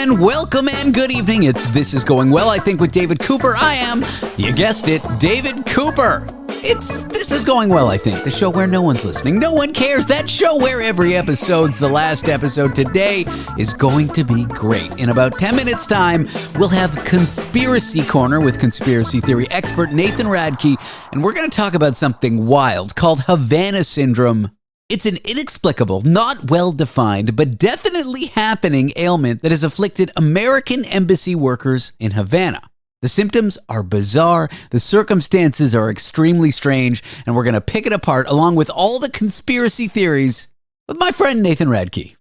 and welcome and good evening. This is Going Well, I think, with David Cooper. I am, you guessed it, David Cooper. This is Going Well, I think, the show where no one's listening. No one cares. That show where every episode's the last episode. Today is going to be great. In about 10 minutes' time, we'll have Conspiracy Corner with conspiracy theory expert Nathan Radke, and we're going to talk about something wild called Havana syndrome. It's an inexplicable, not well-defined, but definitely happening ailment that has afflicted American embassy workers in Havana. The symptoms are bizarre, the circumstances are extremely strange, and we're going to pick it apart along with all the conspiracy theories with my friend Nathan Radke.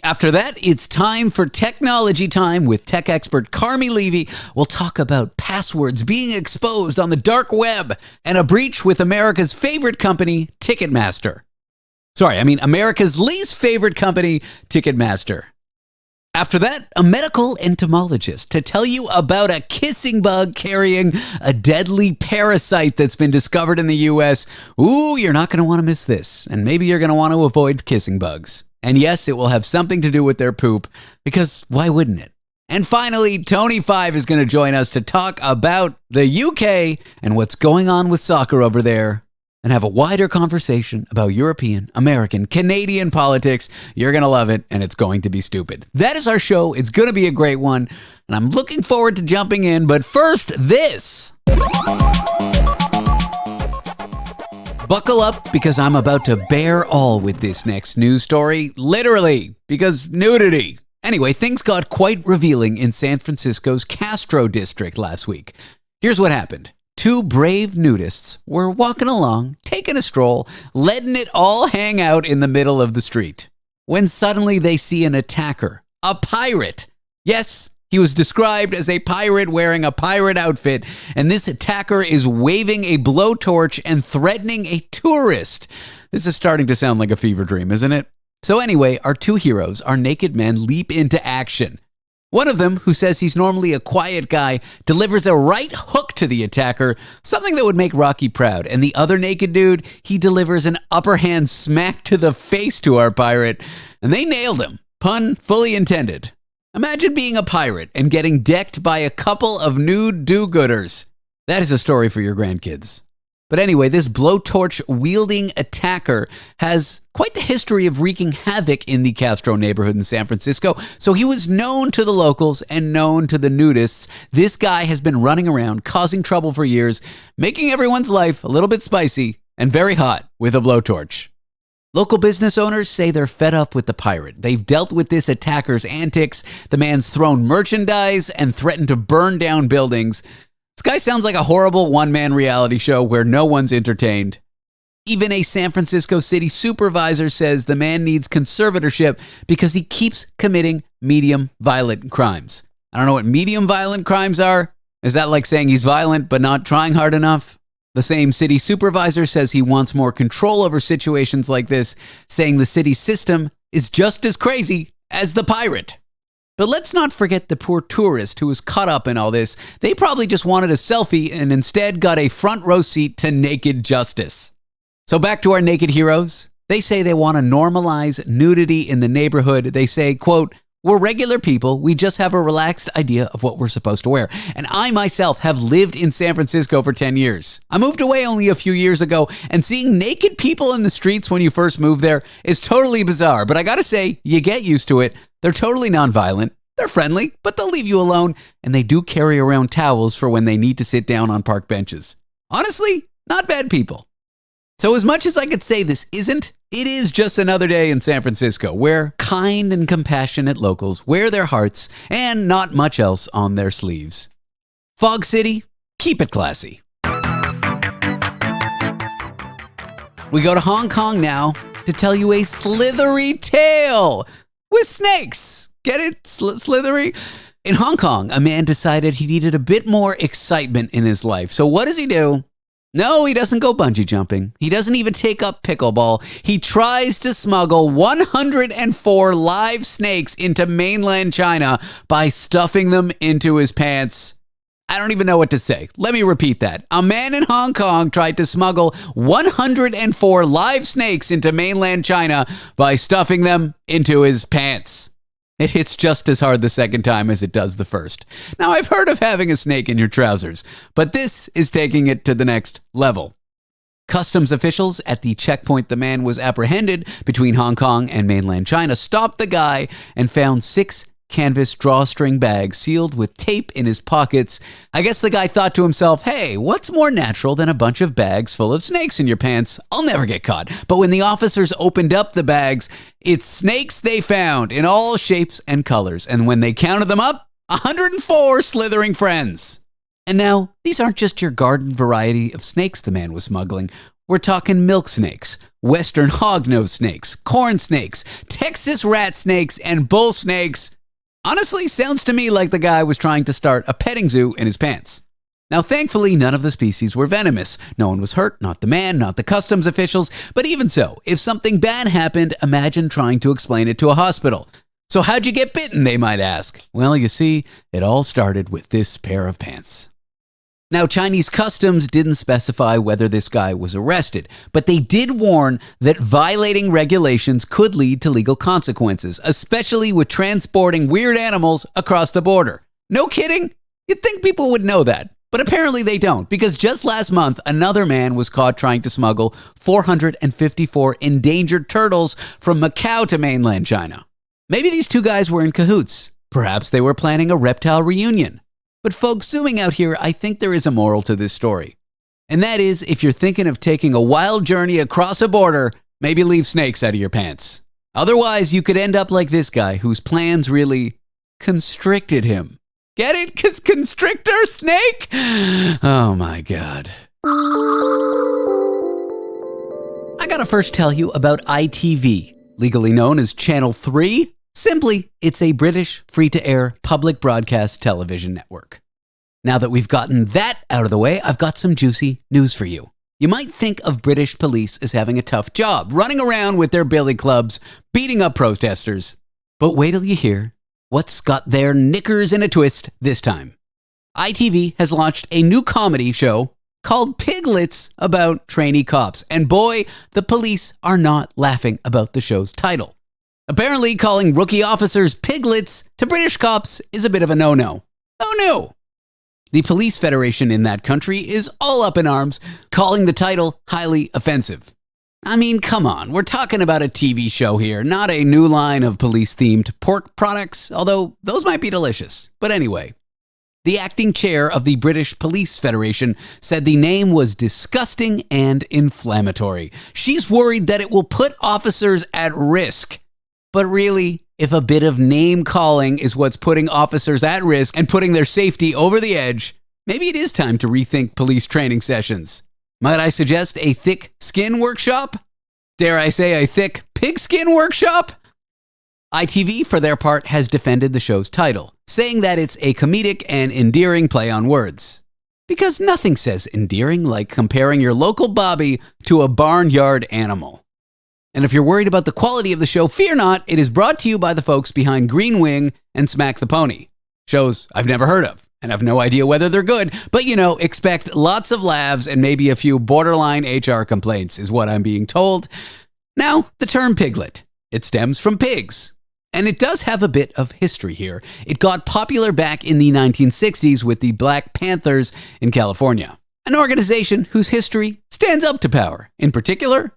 After that, it's time for Technology Time with tech expert Carmi Levy. We'll talk about passwords being exposed on the dark web and a breach with America's favorite company, Ticketmaster. America's least favorite company, Ticketmaster. After that, a medical entomologist to tell you about a kissing bug carrying a deadly parasite that's been discovered in the U.S. Ooh, you're not going to want to miss this. And maybe you're going to want to avoid kissing bugs. And yes, it will have something to do with their poop, because why wouldn't it? And finally, Tony Five is going to join us to talk about the UK and what's going on with soccer over there, and have a wider conversation about European, American, Canadian politics. You're going to love it, and it's going to be stupid. That is our show. It's going to be a great one, and I'm looking forward to jumping in. But first, this. Buckle up, because I'm about to bear all with this next news story. Literally, because nudity. Anyway, things got quite revealing in San Francisco's Castro district last week. Here's what happened. Two brave nudists were walking along, taking a stroll, letting it all hang out in the middle of the street, when suddenly they see an attacker, a pirate. Yes, he was described as a pirate wearing a pirate outfit, and this attacker is waving a blowtorch and threatening a tourist. This is starting to sound like a fever dream, isn't it? So anyway, our two heroes, our naked men, leap into action. One of them, who says he's normally a quiet guy, delivers a right hook to the attacker, something that would make Rocky proud. And the other naked dude, he delivers an upper hand smack to the face to our pirate. And they nailed him. Pun fully intended. Imagine being a pirate and getting decked by a couple of nude do-gooders. That is a story for your grandkids. But anyway, this blowtorch-wielding attacker has quite the history of wreaking havoc in the Castro neighborhood in San Francisco, so he was known to the locals and known to the nudists. This guy has been running around, causing trouble for years, making everyone's life a little bit spicy and very hot with a blowtorch. Local business owners say they're fed up with the pirate. They've dealt with this attacker's antics. The man's thrown merchandise and threatened to burn down buildings. This guy sounds like a horrible one-man reality show where no one's entertained. Even a San Francisco city supervisor says the man needs conservatorship because he keeps committing medium violent crimes. I don't know what medium violent crimes are. Is that like saying he's violent but not trying hard enough? The same city supervisor says he wants more control over situations like this, saying the city system is just as crazy as the pirate. But let's not forget the poor tourist who was caught up in all this. They probably just wanted a selfie and instead got a front row seat to naked justice. So back to our naked heroes. They say they want to normalize nudity in the neighborhood. They say, quote, "We're regular people. We just have a relaxed idea of what we're supposed to wear." And I myself have lived in San Francisco for 10 years. I moved away only a few years ago, and seeing naked people in the streets when you first move there is totally bizarre. But I gotta say, you get used to it. They're totally nonviolent. They're friendly, but they'll leave you alone, and they do carry around towels for when they need to sit down on park benches. Honestly, not bad people. So as much as I could say this isn't, it is just another day in San Francisco where kind and compassionate locals wear their hearts and not much else on their sleeves. Fog City, keep it classy. We go to Hong Kong now to tell you a slithery tale with snakes. Get it? Slithery? In Hong Kong, a man decided he needed a bit more excitement in his life. So what does he do? No, he doesn't go bungee jumping. He doesn't even take up pickleball. He tries to smuggle 104 live snakes into mainland China by stuffing them into his pants. I don't even know what to say. Let me repeat that. A man in Hong Kong tried to smuggle 104 live snakes into mainland China by stuffing them into his pants. It hits just as hard the second time as it does the first. Now, I've heard of having a snake in your trousers, but this is taking it to the next level. Customs officials at the checkpoint the man was apprehended between Hong Kong and mainland China stopped the guy and found 6 canvas drawstring bags sealed with tape in his pockets. I guess the guy thought to himself, hey, what's more natural than a bunch of bags full of snakes in your pants? I'll never get caught. But when the officers opened up the bags, it's snakes they found in all shapes and colors. And when they counted them up, 104 slithering friends. And now, these aren't just your garden variety of snakes the man was smuggling. We're talking milk snakes, western hognose snakes, corn snakes, Texas rat snakes, and bull snakes. Honestly, sounds to me like the guy was trying to start a petting zoo in his pants. Now, thankfully, none of the species were venomous. No one was hurt, not the man, not the customs officials. But even so, if something bad happened, imagine trying to explain it to a hospital. So how'd you get bitten, they might ask? Well, you see, it all started with this pair of pants. Now, Chinese customs didn't specify whether this guy was arrested, but they did warn that violating regulations could lead to legal consequences, especially with transporting weird animals across the border. No kidding? You'd think people would know that, but apparently they don't, because just last month, another man was caught trying to smuggle 454 endangered turtles from Macau to mainland China. Maybe these two guys were in cahoots. Perhaps they were planning a reptile reunion. But folks, zooming out here, I think there is a moral to this story. And that is, if you're thinking of taking a wild journey across a border, maybe leave snakes out of your pants. Otherwise, you could end up like this guy whose plans really constricted him. Get it? Because constrictor snake? Oh my God. I gotta first tell you about ITV, legally known as Channel 3. Simply, it's a British free-to-air public broadcast television network. Now that we've gotten that out of the way, I've got some juicy news for you. You might think of British police as having a tough job, running around with their billy clubs, beating up protesters. But wait till you hear what's got their knickers in a twist this time. ITV has launched a new comedy show called Piglets about trainee cops. And boy, the police are not laughing about the show's title. Apparently, calling rookie officers piglets to British cops is a bit of a no-no. Oh no! The police federation in that country is all up in arms, calling the title highly offensive. I mean, come on, we're talking about a TV show here, not a new line of police-themed pork products, although those might be delicious. But anyway, the acting chair of the British Police Federation said the name was disgusting and inflammatory. She's worried that it will put officers at risk. But really, if a bit of name calling is what's putting officers at risk and putting their safety over the edge, maybe it is time to rethink police training sessions. Might I suggest a thick skin workshop? Dare I say a thick pigskin workshop? ITV, for their part, has defended the show's title, saying that it's a comedic and endearing play on words. Because nothing says endearing like comparing your local Bobby to a barnyard animal. And if you're worried about the quality of the show, fear not, it is brought to you by the folks behind Green Wing and Smack the Pony. Shows I've never heard of, and have no idea whether they're good, but expect lots of laughs and maybe a few borderline HR complaints is what I'm being told. Now, the term piglet. It stems from pigs. And it does have a bit of history here. It got popular back in the 1960s with the Black Panthers in California, an organization whose history stands up to power, in particular,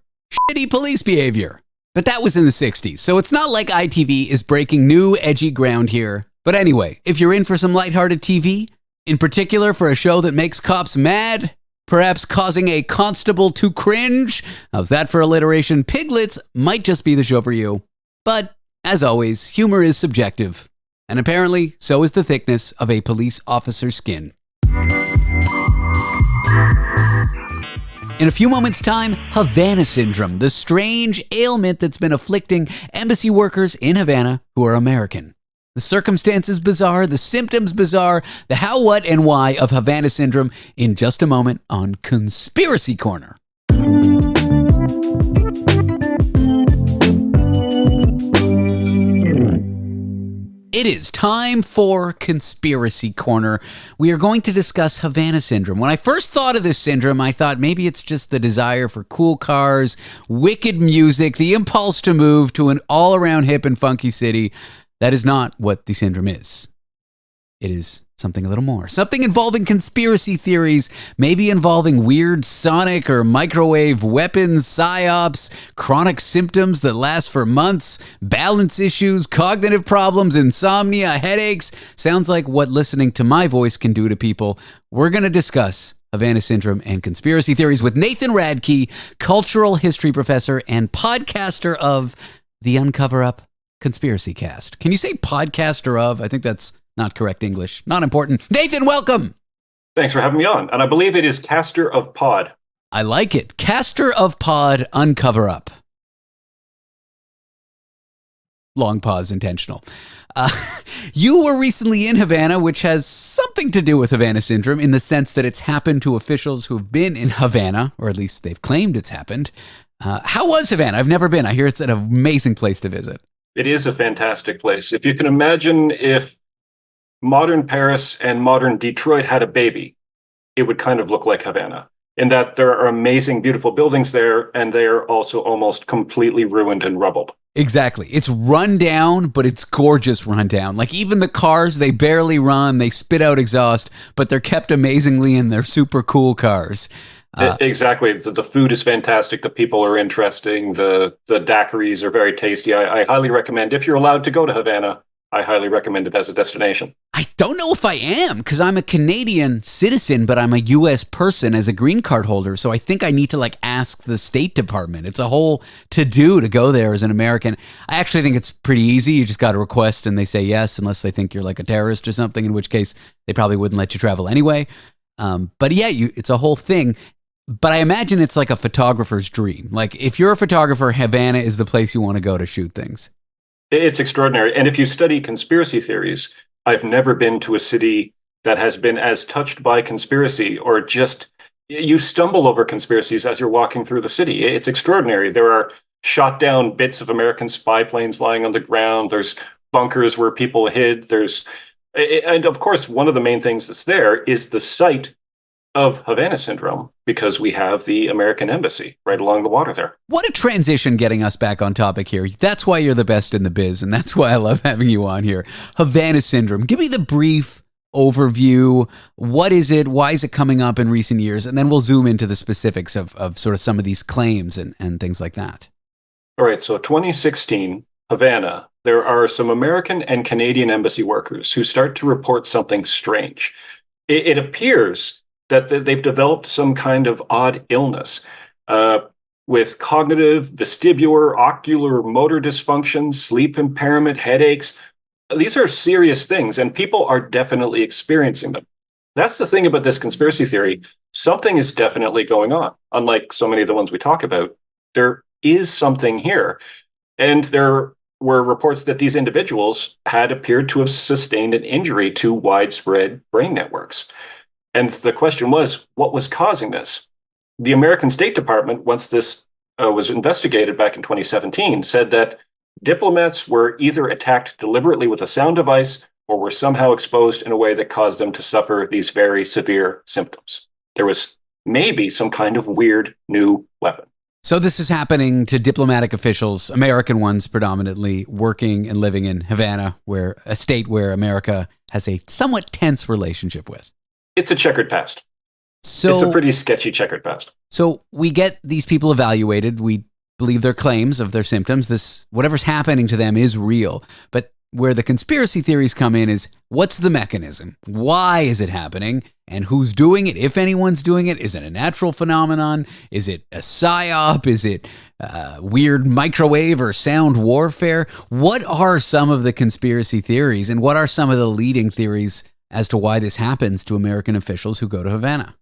shitty police behavior. But that was in the 60s, so it's not like ITV is breaking new edgy ground here. But anyway, if you're in for some lighthearted TV, in particular for a show that makes cops mad, perhaps causing a constable to cringe, how's that for alliteration? Piglets might just be the show for you. But, as always, humor is subjective. And apparently, so is the thickness of a police officer's skin. In a few moments' time, Havana syndrome, the strange ailment that's been afflicting embassy workers in Havana who are American. The circumstances bizarre, the symptoms bizarre, the how, what, and why of Havana syndrome in just a moment on Conspiracy Corner. It is time for Conspiracy Corner. We are going to discuss Havana syndrome. When I first thought of this syndrome, I thought maybe it's just the desire for cool cars, wicked music, the impulse to move to an all-around hip and funky city. That is not what the syndrome is. It is something a little more. Something involving conspiracy theories, maybe involving weird sonic or microwave weapons, psyops, chronic symptoms that last for months, balance issues, cognitive problems, insomnia, headaches. Sounds like what listening to my voice can do to people. We're going to discuss Havana syndrome and conspiracy theories with Nathan Radke, cultural history professor and podcaster of the Uncover Up Conspiracy Cast. Can you say podcaster of? I think that's not correct English. Not important. Nathan, welcome. Thanks for having me on. And I believe it is caster of pod. I like it. Caster of pod, Uncover Up. Long pause, intentional. You were recently in Havana, which has something to do with Havana syndrome in the sense that it's happened to officials who've been in Havana, or at least they've claimed it's happened. How was Havana? I've never been. I hear it's an amazing place to visit. It is a fantastic place. If you can imagine if modern Paris and modern Detroit had a baby, it would kind of look like Havana, in that there are amazing, beautiful buildings there, and they are also almost completely ruined and rubbled. Exactly. It's run down, but it's gorgeous run down. Like even the cars, they barely run, they spit out exhaust, but they're kept amazingly and they're super cool cars. Exactly. The food is fantastic. The people are interesting. The daiquiris are very tasty. I highly recommend, if you're allowed to go to Havana, I highly recommend it as a destination. I don't know if I am, because I'm a Canadian citizen, but I'm a U.S. person as a green card holder. So I think I need to ask the State Department. It's a whole to-do to go there as an American. I actually think it's pretty easy. You just got to request and they say yes, unless they think you're like a terrorist or something, in which case they probably wouldn't let you travel anyway. But yeah, it's a whole thing. But I imagine it's like a photographer's dream. Like if you're a photographer, Havana is the place you want to go to shoot things. It's extraordinary. And if you study conspiracy theories, I've never been to a city that has been as touched by conspiracy, or just you stumble over conspiracies as you're walking through the city. It's extraordinary. There are shot down bits of American spy planes lying on the ground. There's bunkers where people hid. And of course, one of the main things that's there is the site of Havana syndrome, because we have the American embassy right along the water there. What a transition getting us back on topic here. That's why you're the best in the biz, and that's why I love having you on here. Havana syndrome. Give me the brief overview. What is it? Why is it coming up in recent years? And then we'll zoom into the specifics of sort of some of these claims and things like that. All right, so 2016, Havana, there are some American and Canadian embassy workers who start to report something strange. It appears that they've developed some kind of odd illness with cognitive, vestibular, ocular, motor dysfunction, sleep impairment, headaches. These are serious things, and people are definitely experiencing them. That's the thing about this conspiracy theory. Something is definitely going on. Unlike so many of the ones we talk about, there is something here. And there were reports that these individuals had appeared to have sustained an injury to widespread brain networks. And the question was, what was causing this? The American State Department, once this was investigated back in 2017, said that diplomats were either attacked deliberately with a sound device or were somehow exposed in a way that caused them to suffer these very severe symptoms. There was maybe some kind of weird new weapon. So this is happening to diplomatic officials, American ones predominantly, working and living in Havana, where a state where America has a somewhat tense relationship with. It's a checkered past. It's a pretty sketchy checkered past. So we get these people evaluated. We believe their claims of their symptoms. Whatever's happening to them is real. But where the conspiracy theories come in is, what's the mechanism? Why is it happening? And who's doing it? If anyone's doing it, is it a natural phenomenon? Is it a psyop? Is it weird microwave or sound warfare? What are some of the conspiracy theories, and what are some of the leading theories as to why this happens to American officials who go to Havana?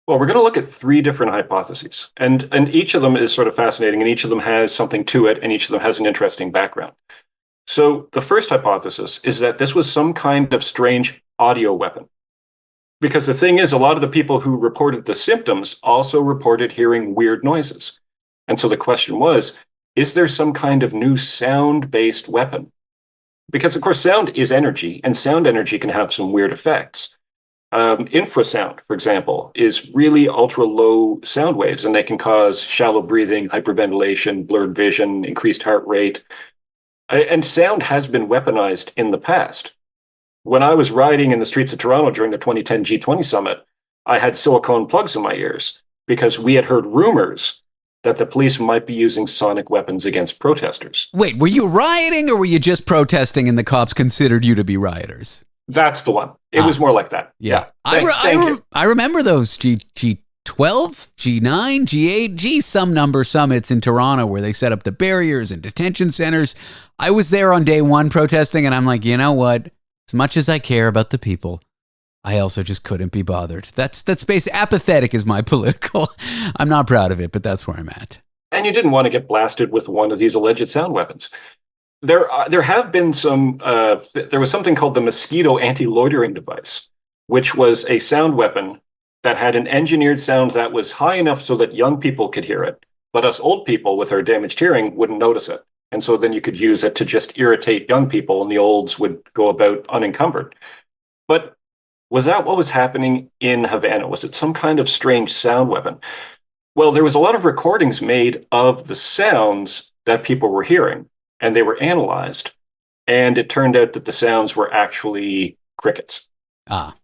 Well, we're going to look at three different hypotheses, and each of them is sort of fascinating, and each of them has something to it, and each of them has an interesting background. So the first hypothesis is that this was some kind of strange audio weapon. Because the thing is, a lot of the people who reported the symptoms also reported hearing weird noises. And so the question was, is there some kind of new sound-based weapon? Because, of course, sound is energy, and sound energy can have some weird effects. Infrasound, for example, is really ultra-low sound waves, and they can cause shallow breathing, hyperventilation, blurred vision, increased heart rate. And sound has been weaponized in the past. When I was riding in the streets of Toronto during the 2010 G20 summit, I had silicone plugs in my ears because we had heard rumors that the police might be using sonic weapons against protesters. Wait, were you rioting or were you just protesting and the cops considered you to be rioters? That's the one. It was more like that. Yeah. Thank you. I remember those G12, G9, G8, G some number summits in Toronto where they set up the barriers and detention centers. I was there on day one protesting and I'm like, you know what? As much as I care about the people, I also just couldn't be bothered. That's basically apathetic is my political. I'm not proud of it, but that's where I'm at. And you didn't want to get blasted with one of these alleged sound weapons. There have been some. There was something called the Mosquito anti-loitering device, which was a sound weapon that had an engineered sound that was high enough so that young people could hear it, but us old people with our damaged hearing wouldn't notice it. And so then you could use it to just irritate young people, and the olds would go about unencumbered. But was that what was happening in Havana? Was it some kind of strange sound weapon? Well, there was a lot of recordings made of the sounds that people were hearing, and they were analyzed. And it turned out that the sounds were actually crickets.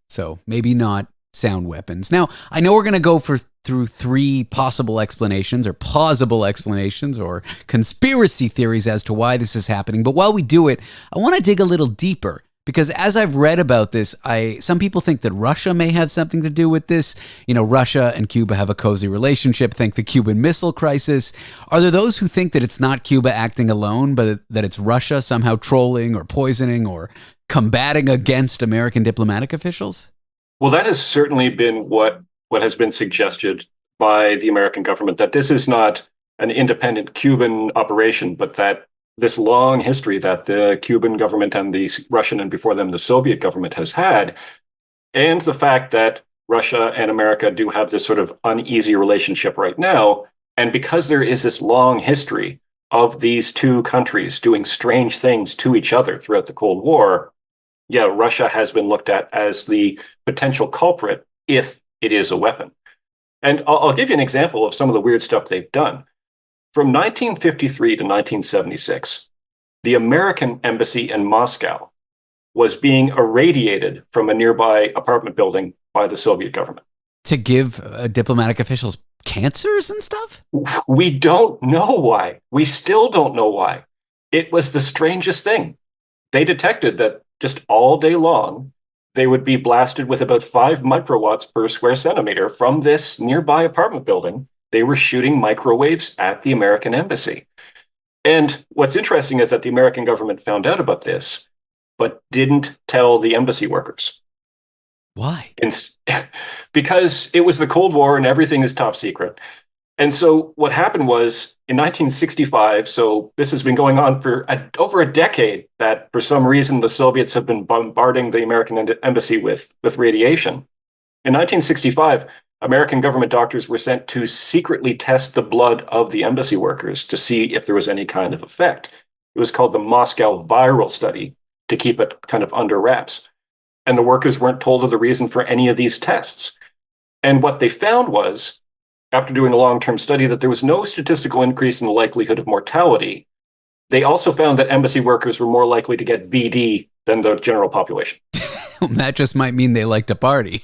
So maybe not sound weapons. Now, I know we're going to go through three possible explanations or plausible explanations or conspiracy theories as to why this is happening. But while we do it, I want to dig a little deeper. Because as I've read about this, some people think that Russia may have something to do with this. You know, Russia and Cuba have a cozy relationship. Think the Cuban Missile Crisis. Are there those who think that it's not Cuba acting alone, but that it's Russia somehow trolling or poisoning or combating against American diplomatic officials? Well, that has certainly been what has been suggested by the American government, that this is not an independent Cuban operation, but that this long history that the Cuban government and the Russian and before them the Soviet government has had, and the fact that Russia and America do have this sort of uneasy relationship right now. And because there is this long history of these two countries doing strange things to each other throughout the Cold War, yeah, Russia has been looked at as the potential culprit if it is a weapon. And I'll give you an example of some of the weird stuff they've done. From 1953 to 1976, the American embassy in Moscow was being irradiated from a nearby apartment building by the Soviet government. To give diplomatic officials cancers and stuff? We don't know why. We still don't know why. It was the strangest thing. They detected that just all day long, they would be blasted with about 5 microwatts per square centimeter from this nearby apartment building. They were shooting microwaves at the American embassy. And what's interesting is that the American government found out about this, but didn't tell the embassy workers. Why? Because it was the Cold War and everything is top secret. And so what happened was in 1965, so this has been going on for over a decade, that for some reason the Soviets have been bombarding the American embassy with radiation. In 1965, American government doctors were sent to secretly test the blood of the embassy workers to see if there was any kind of effect. It was called the Moscow Viral Study to keep it kind of under wraps. And the workers weren't told of the reason for any of these tests. And what they found was, after doing a long-term study, that there was no statistical increase in the likelihood of mortality. They also found that embassy workers were more likely to get VD than the general population. That just might mean they like to party.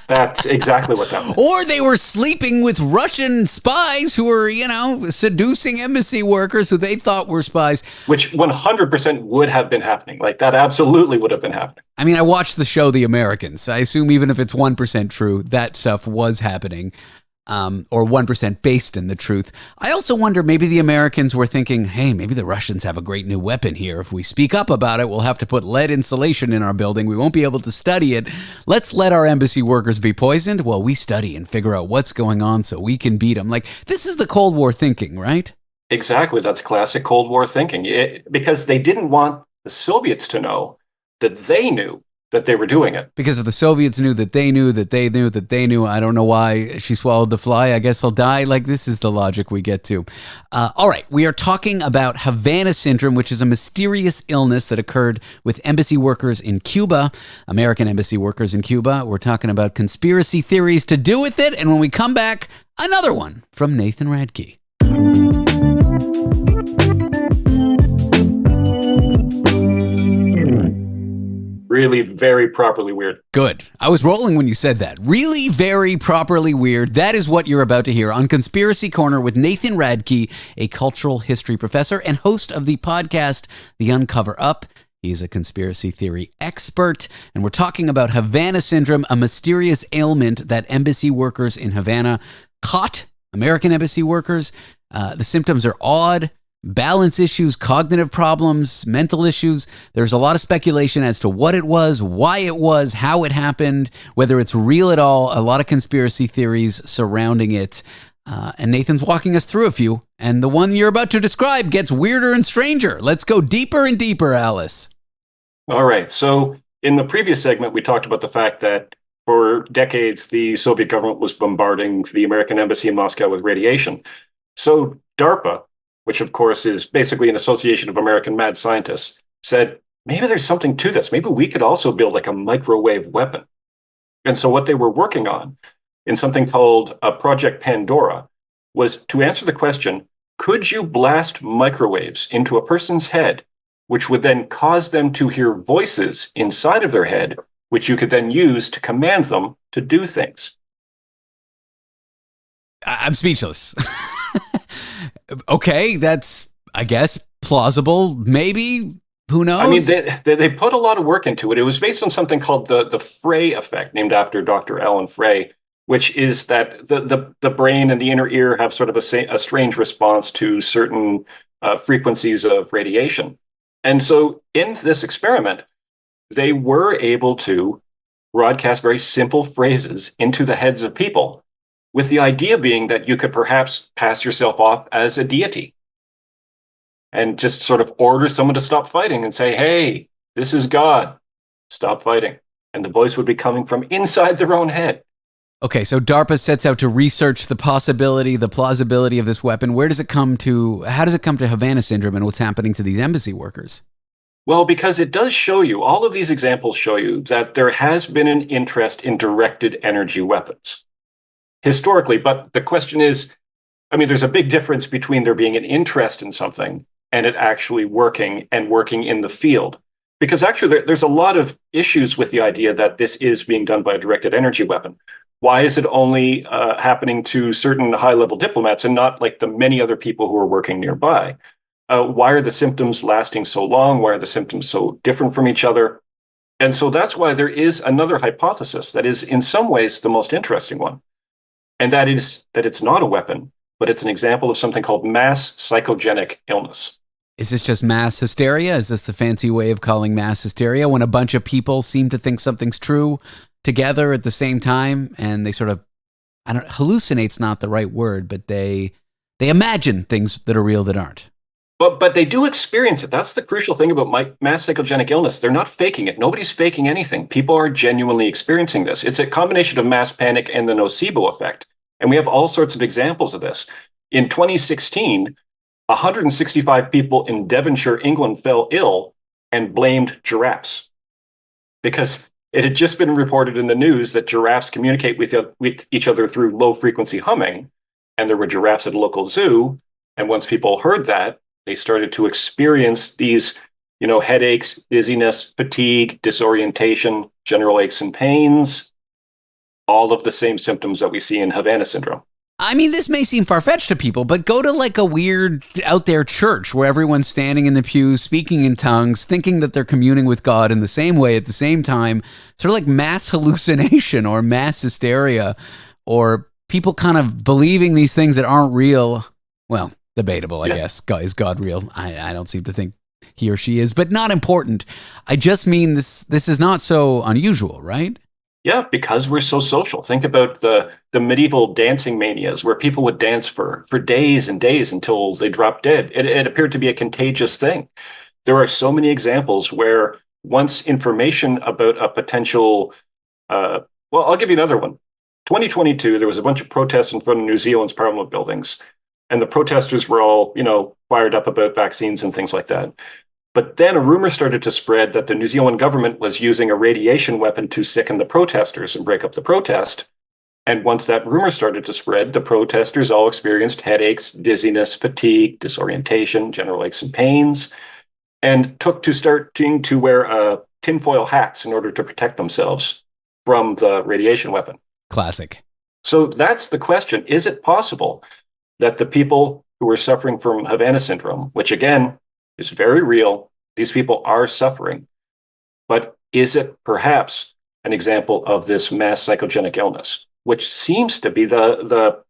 That's exactly what that meant. Or they were sleeping with Russian spies who were, seducing embassy workers who they thought were spies. Which 100% would have been happening. Like, that absolutely would have been happening. I mean, I watched the show The Americans. I assume even if it's 1% true, that stuff was happening. Or 1% based in the truth. I also wonder, maybe the Americans were thinking, hey, maybe the Russians have a great new weapon here. If we speak up about it, we'll have to put lead insulation in our building. We won't be able to study it. Let's let our embassy workers be poisoned while we study and figure out what's going on so we can beat them. Like, this is the Cold War thinking, right? Exactly. That's classic Cold War thinking. Because they didn't want the Soviets to know that they knew that they were doing it. Because if the Soviets knew that they knew that they knew that they knew, I don't know why she swallowed the fly. I guess I'll die. Like, this is the logic we get to. All right. We are talking about Havana syndrome, which is a mysterious illness that occurred with embassy workers in Cuba, American embassy workers in Cuba. We're talking about conspiracy theories to do with it. And when we come back, another one from Nathan Radke. Really very properly weird. Good. I was rolling when you said that. Really very properly weird. That is what you're about to hear on Conspiracy Corner with Nathan Radke, a cultural history professor and host of the podcast The Uncover Up. He's a conspiracy theory expert, and we're talking about Havana syndrome, a mysterious ailment that embassy workers in Havana caught, American embassy workers. The symptoms are odd. Balance issues, cognitive problems, mental issues. There's a lot of speculation as to what it was, why it was, how it happened, whether it's real at all. A lot of conspiracy theories surrounding it. And Nathan's walking us through a few. And the one you're about to describe gets weirder and stranger. Let's go deeper and deeper, Alice. All right. So in the previous segment, we talked about the fact that for decades, the Soviet government was bombarding the American embassy in Moscow with radiation. So DARPA, which of course is basically an association of American mad scientists, said, maybe there's something to this. Maybe we could also build like a microwave weapon. And so what they were working on in something called Project Pandora was to answer the question, could you blast microwaves into a person's head, which would then cause them to hear voices inside of their head, which you could then use to command them to do things? I'm speechless. Okay, that's, I guess, plausible. Maybe. Who knows? I mean, they put a lot of work into it. It was based on something called the Frey effect, named after Dr. Alan Frey, which is that the brain and the inner ear have sort of a strange response to certain frequencies of radiation. And so in this experiment, they were able to broadcast very simple phrases into the heads of people, with the idea being that you could perhaps pass yourself off as a deity and just sort of order someone to stop fighting and say, hey, this is God, stop fighting. And the voice would be coming from inside their own head. Okay, so DARPA sets out to research the plausibility of this weapon. How does it come to Havana syndrome and what's happening to these embassy workers? Well, because it does show you, all of these examples show you that there has been an interest in directed energy weapons historically. But the question is, I mean, there's a big difference between there being an interest in something and it actually working and working in the field. Because actually, there's a lot of issues with the idea that this is being done by a directed energy weapon. Why is it only happening to certain high-level diplomats and not like the many other people who are working nearby? Why are the symptoms lasting so long? Why are the symptoms so different from each other? And so that's why there is another hypothesis that is in some ways the most interesting one. And that is that it's not a weapon, but it's an example of something called mass psychogenic illness. Is this just mass hysteria? Is this the fancy way of calling mass hysteria when a bunch of people seem to think something's true together at the same time and they sort of, hallucinate's not the right word, but they imagine things that are real that aren't. But they do experience it. That's the crucial thing about mass psychogenic illness. They're not faking it. Nobody's faking anything. People are genuinely experiencing this. It's a combination of mass panic and the nocebo effect. And we have all sorts of examples of this. In 2016, 165 people in Devonshire, England fell ill and blamed giraffes because it had just been reported in the news that giraffes communicate with each other through low-frequency humming, and there were giraffes at a local zoo. And once people heard that, they started to experience these, headaches, dizziness, fatigue, disorientation, general aches and pains, all of the same symptoms that we see in Havana syndrome. I mean, this may seem far-fetched to people, but go to like a weird out there church where everyone's standing in the pews, speaking in tongues, thinking that they're communing with God in the same way at the same time, sort of like mass hallucination or mass hysteria, or people kind of believing these things that aren't real. Well, debatable, I guess. Is God real? I don't seem to think he or she is, but not important. I just mean this is not so unusual, right? Yeah, because we're so social. Think about the medieval dancing manias where people would dance for days and days until they dropped dead. It appeared to be a contagious thing. There are so many examples where once information about a potential, I'll give you another one. 2022, there was a bunch of protests in front of New Zealand's parliament buildings, and the protesters were all, fired up about vaccines and things like that. But then a rumor started to spread that the New Zealand government was using a radiation weapon to sicken the protesters and break up the protest. And once that rumor started to spread, the protesters all experienced headaches, dizziness, fatigue, disorientation, general aches and pains, and took to starting to wear tinfoil hats in order to protect themselves from the radiation weapon. Classic. So that's the question. Is it possible that the people who are suffering from Havana syndrome, which again is very real, these people are suffering, but is it perhaps an example of this mass psychogenic illness, which seems to be the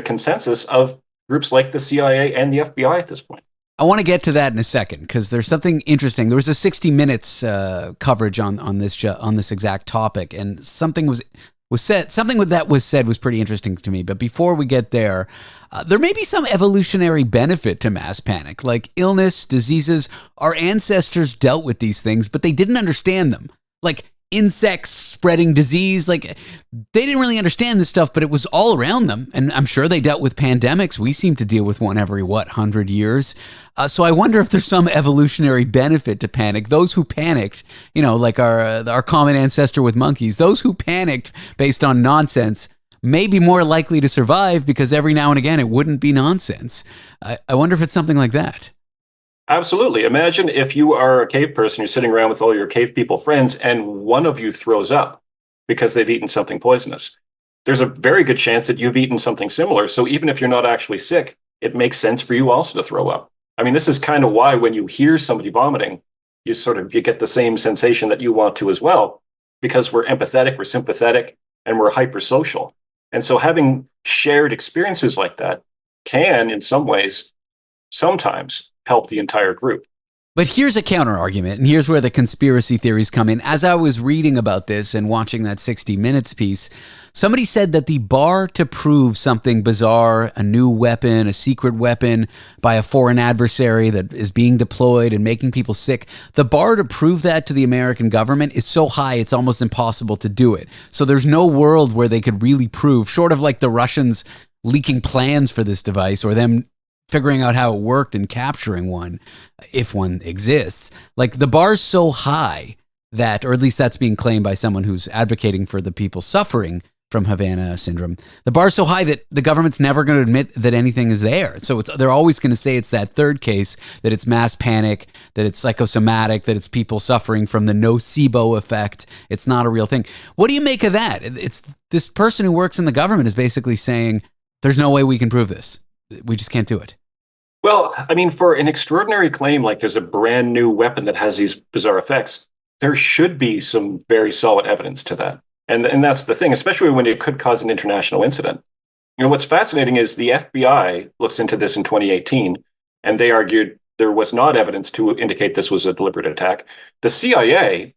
consensus of groups like the CIA and the FBI at this point? I want to get to that in a second because there's something interesting. There was a 60 Minutes coverage on this exact topic, and something was said. Something that was said was pretty interesting to me. But before we get there, there may be some evolutionary benefit to mass panic, like illness, diseases. Our ancestors dealt with these things, but they didn't understand them. Like insects spreading disease, like they didn't really understand this stuff, but it was all around them. And I'm sure they dealt with pandemics. We seem to deal with one every, 100 years? So I wonder if there's some evolutionary benefit to panic. Those who panicked, like our common ancestor with monkeys, those who panicked based on nonsense may be more likely to survive because every now and again it wouldn't be nonsense. I wonder if it's something like that. Absolutely. Imagine if you are a cave person, you're sitting around with all your cave people friends, and one of you throws up because they've eaten something poisonous. There's a very good chance that you've eaten something similar. So even if you're not actually sick, it makes sense for you also to throw up. I mean, this is kind of why when you hear somebody vomiting, you get the same sensation that you want to as well, because we're empathetic, we're sympathetic, and we're hypersocial. And so having shared experiences like that can, in some ways, sometimes help the entire group. But here's a counter argument, and here's where the conspiracy theories come in. As I was reading about this and watching that 60 Minutes piece, somebody said that the bar to prove something bizarre, a new weapon, a secret weapon by a foreign adversary that is being deployed and making people sick, the bar to prove that to the American government is so high it's almost impossible to do it. So there's no world where they could really prove, short of like the Russians leaking plans for this device or them figuring out how it worked and capturing one, if one exists. Like the bar's so high that, or at least that's being claimed by someone who's advocating for the people suffering from Havana syndrome. The bar's so high that the government's never going to admit that anything is there. So they're always going to say it's that third case, that it's mass panic, that it's psychosomatic, that it's people suffering from the nocebo effect. It's not a real thing. What do you make of that? It's this person who works in the government is basically saying, there's no way we can prove this. We just can't do it. Well, I mean, for an extraordinary claim like there's a brand new weapon that has these bizarre effects, there should be some very solid evidence to that. And that's the thing, especially when it could cause an international incident. What's fascinating is the FBI looks into this in 2018, and they argued there was not evidence to indicate this was a deliberate attack. The CIA,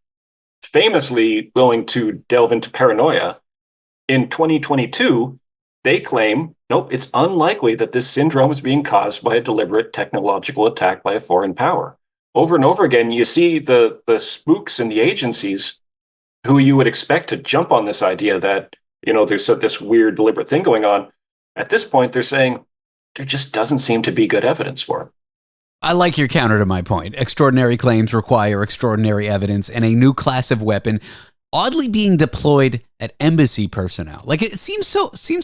famously willing to delve into paranoia, in 2022, they claim, nope, it's unlikely that this syndrome is being caused by a deliberate technological attack by a foreign power. Over and over again, you see the spooks in the agencies who you would expect to jump on this idea that, there's this weird deliberate thing going on. At this point, they're saying there just doesn't seem to be good evidence for it. I like your counter to my point. Extraordinary claims require extraordinary evidence, and a new class of weapon oddly being deployed at embassy personnel. Like it seems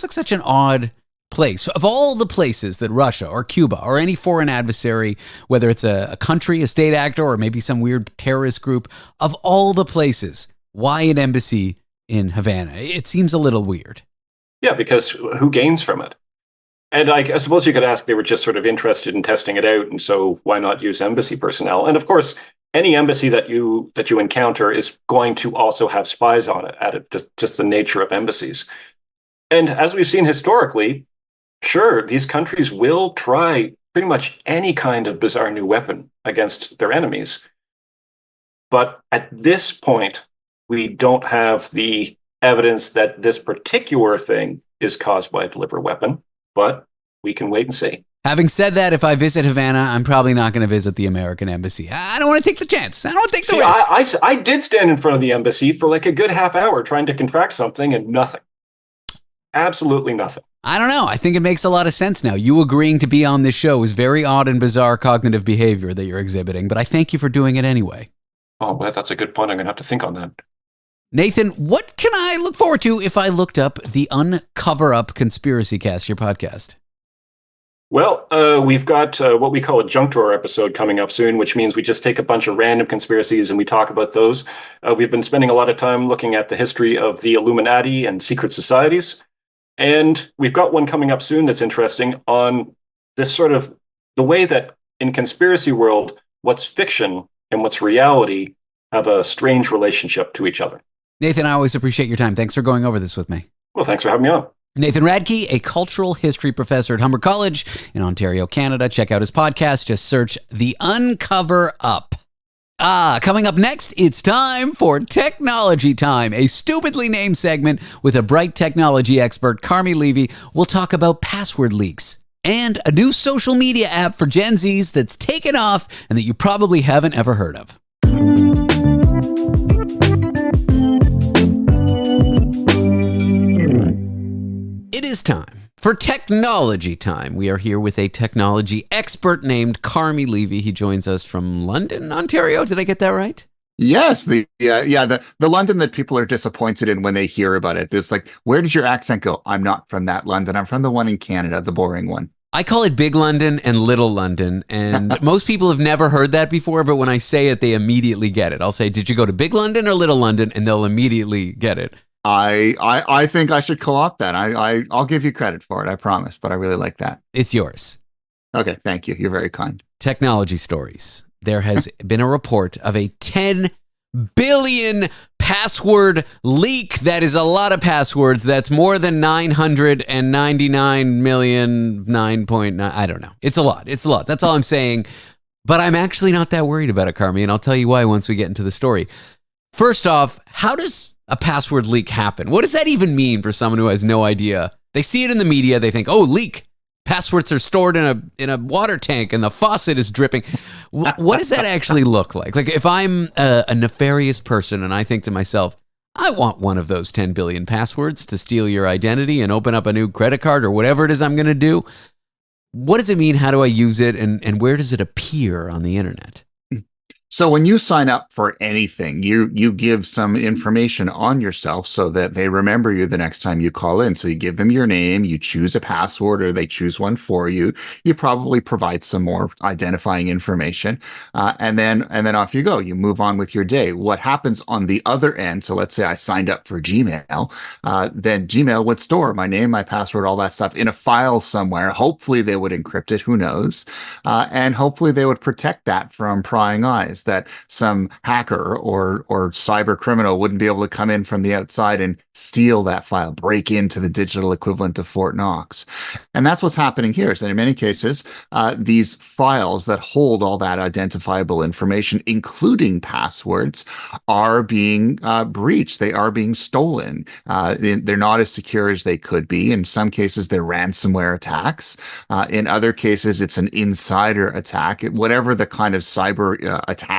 like such an odd place. Of all the places that Russia or Cuba or any foreign adversary, whether it's a country, a state actor, or maybe some weird terrorist group, of all the places, why an embassy in Havana? It seems a little weird. Yeah, because who gains from it? And I suppose you could ask, they were just sort of interested in testing it out, and so why not use embassy personnel? And of course, any embassy that you encounter is going to also have spies on it, at it, just the nature of embassies. And as we've seen historically, sure, these countries will try pretty much any kind of bizarre new weapon against their enemies. But at this point, we don't have the evidence that this particular thing is caused by a deliberate weapon, but we can wait and see. Having said that, if I visit Havana, I'm probably not going to visit the American embassy. I don't want to take the chance. I don't want to take the risk. I did stand in front of the embassy for like a good half hour trying to contract something and nothing. Absolutely nothing. I don't know. I think it makes a lot of sense now. You agreeing to be on this show is very odd and bizarre cognitive behavior that you're exhibiting, but I thank you for doing it anyway. Oh, well, that's a good point. I'm going to have to think on that. Nathan, what can I look forward to if I looked up the Uncover Up Conspiracy Cast, your podcast? Well, we've got what we call a junk drawer episode coming up soon, which means we just take a bunch of random conspiracies and we talk about those. We've been spending a lot of time looking at the history of the Illuminati and secret societies. And we've got one coming up soon that's interesting on this sort of the way that in conspiracy world, what's fiction and what's reality have a strange relationship to each other. Nathan, I always appreciate your time. Thanks for going over this with me. Well, thanks for having me on. Nathan Radke, a cultural history professor at Humber College in Ontario, Canada. Check out his podcast. Just search The Uncover Up. Coming up next, it's time for Technology Time, a stupidly named segment with a bright technology expert, Carmi Levy. We'll talk about password leaks and a new social media app for Gen Zs that's taken off and that you probably haven't ever heard of. It is time for Technology Time. We are here with a technology expert named Carmi Levy. He joins us from London, Ontario. Did I get that right? Yes, the London that people are disappointed in when they hear about it. It's like, where did your accent go? I'm not from that London. I'm from the one in Canada, the boring one. I call it Big London and Little London, and most people have never heard that before, but when I say it, they immediately get it. I'll say, did you go to Big London or Little London? And they'll immediately get it. I think I should co-opt that. I'll give you credit for it, I promise, but I really like that. It's yours. Okay, thank you. You're very kind. Technology stories. There has been a report of a 10 billion password leak. That is a lot of passwords. That's more than 999 million, 9.9. I don't know. It's a lot. It's a lot. That's all I'm saying. But I'm actually not that worried about it, Carmi, and I'll tell you why once we get into the story. First off, how does a password leak happen? What does that even mean for someone who has no idea? They see it in the media. They think, oh, leak. Passwords are stored in a water tank and the faucet is dripping. What does that actually look like? Like if I'm a nefarious person and I think to myself, I want one of those 10 billion passwords to steal your identity and open up a new credit card or whatever it is I'm going to do. What does it mean? How do I use it? And where does it appear on the internet? So when you sign up for anything, you give some information on yourself so that they remember you the next time you call in. So you give them your name, you choose a password, or they choose one for you. You probably provide some more identifying information, and then off you go. You move on with your day. What happens on the other end? So let's say I signed up for Gmail, then Gmail would store my name, my password, all that stuff in a file somewhere. Hopefully they would encrypt it. Who knows? And hopefully they would protect that from prying eyes, that some hacker or cyber criminal wouldn't be able to come in from the outside and steal that file, break into the digital equivalent of Fort Knox. And that's what's happening here. So in many cases, these files that hold all that identifiable information, including passwords, are being breached. They are being stolen. They're not as secure as they could be. In some cases, they're ransomware attacks. In other cases, it's an insider attack. Whatever the kind of cyber attack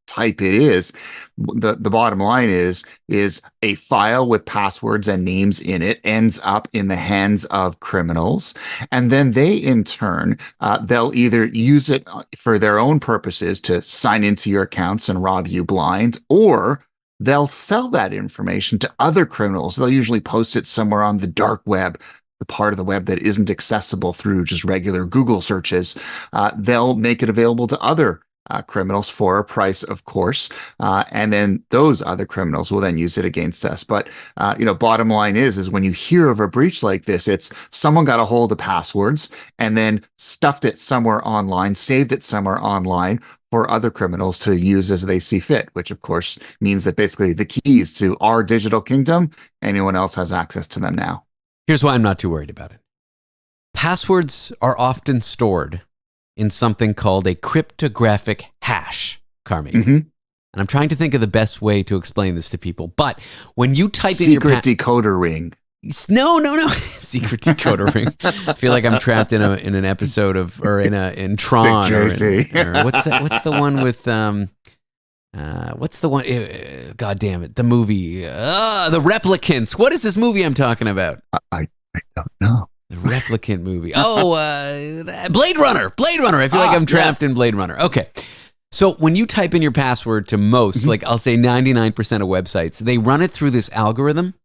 type it is, the bottom line is a file with passwords and names in it ends up in the hands of criminals, and then they in turn they'll either use it for their own purposes to sign into your accounts and rob you blind, or they'll sell that information to other criminals. They'll usually post it somewhere on the dark web, the part of the web that isn't accessible through just regular Google searches. They'll make it available to other criminals for a price, of course, and then those other criminals will then use it against us. But bottom line is when you hear of a breach like this, it's someone got a hold of passwords and then stuffed it somewhere online, saved it somewhere online for other criminals to use as they see fit, which of course means that basically the keys to our digital kingdom, anyone else has access to them now. Here's why I'm not too worried about it. Passwords are often stored in something called a cryptographic hash, Carmi. Mm-hmm. And I'm trying to think of the best way to explain this to people. But when you type in your secret decoder ring. No. Secret decoder ring. I feel like I'm trapped in an episode of, or in Tron. Or what's the one with what's the one? God damn it! The movie, The Replicants. What is this movie I'm talking about? I don't know. The Replicant movie. Oh, Blade Runner. I feel like I'm trapped in Blade Runner. Okay. So when you type in your password to most, like I'll say 99% of websites, they run it through this algorithm.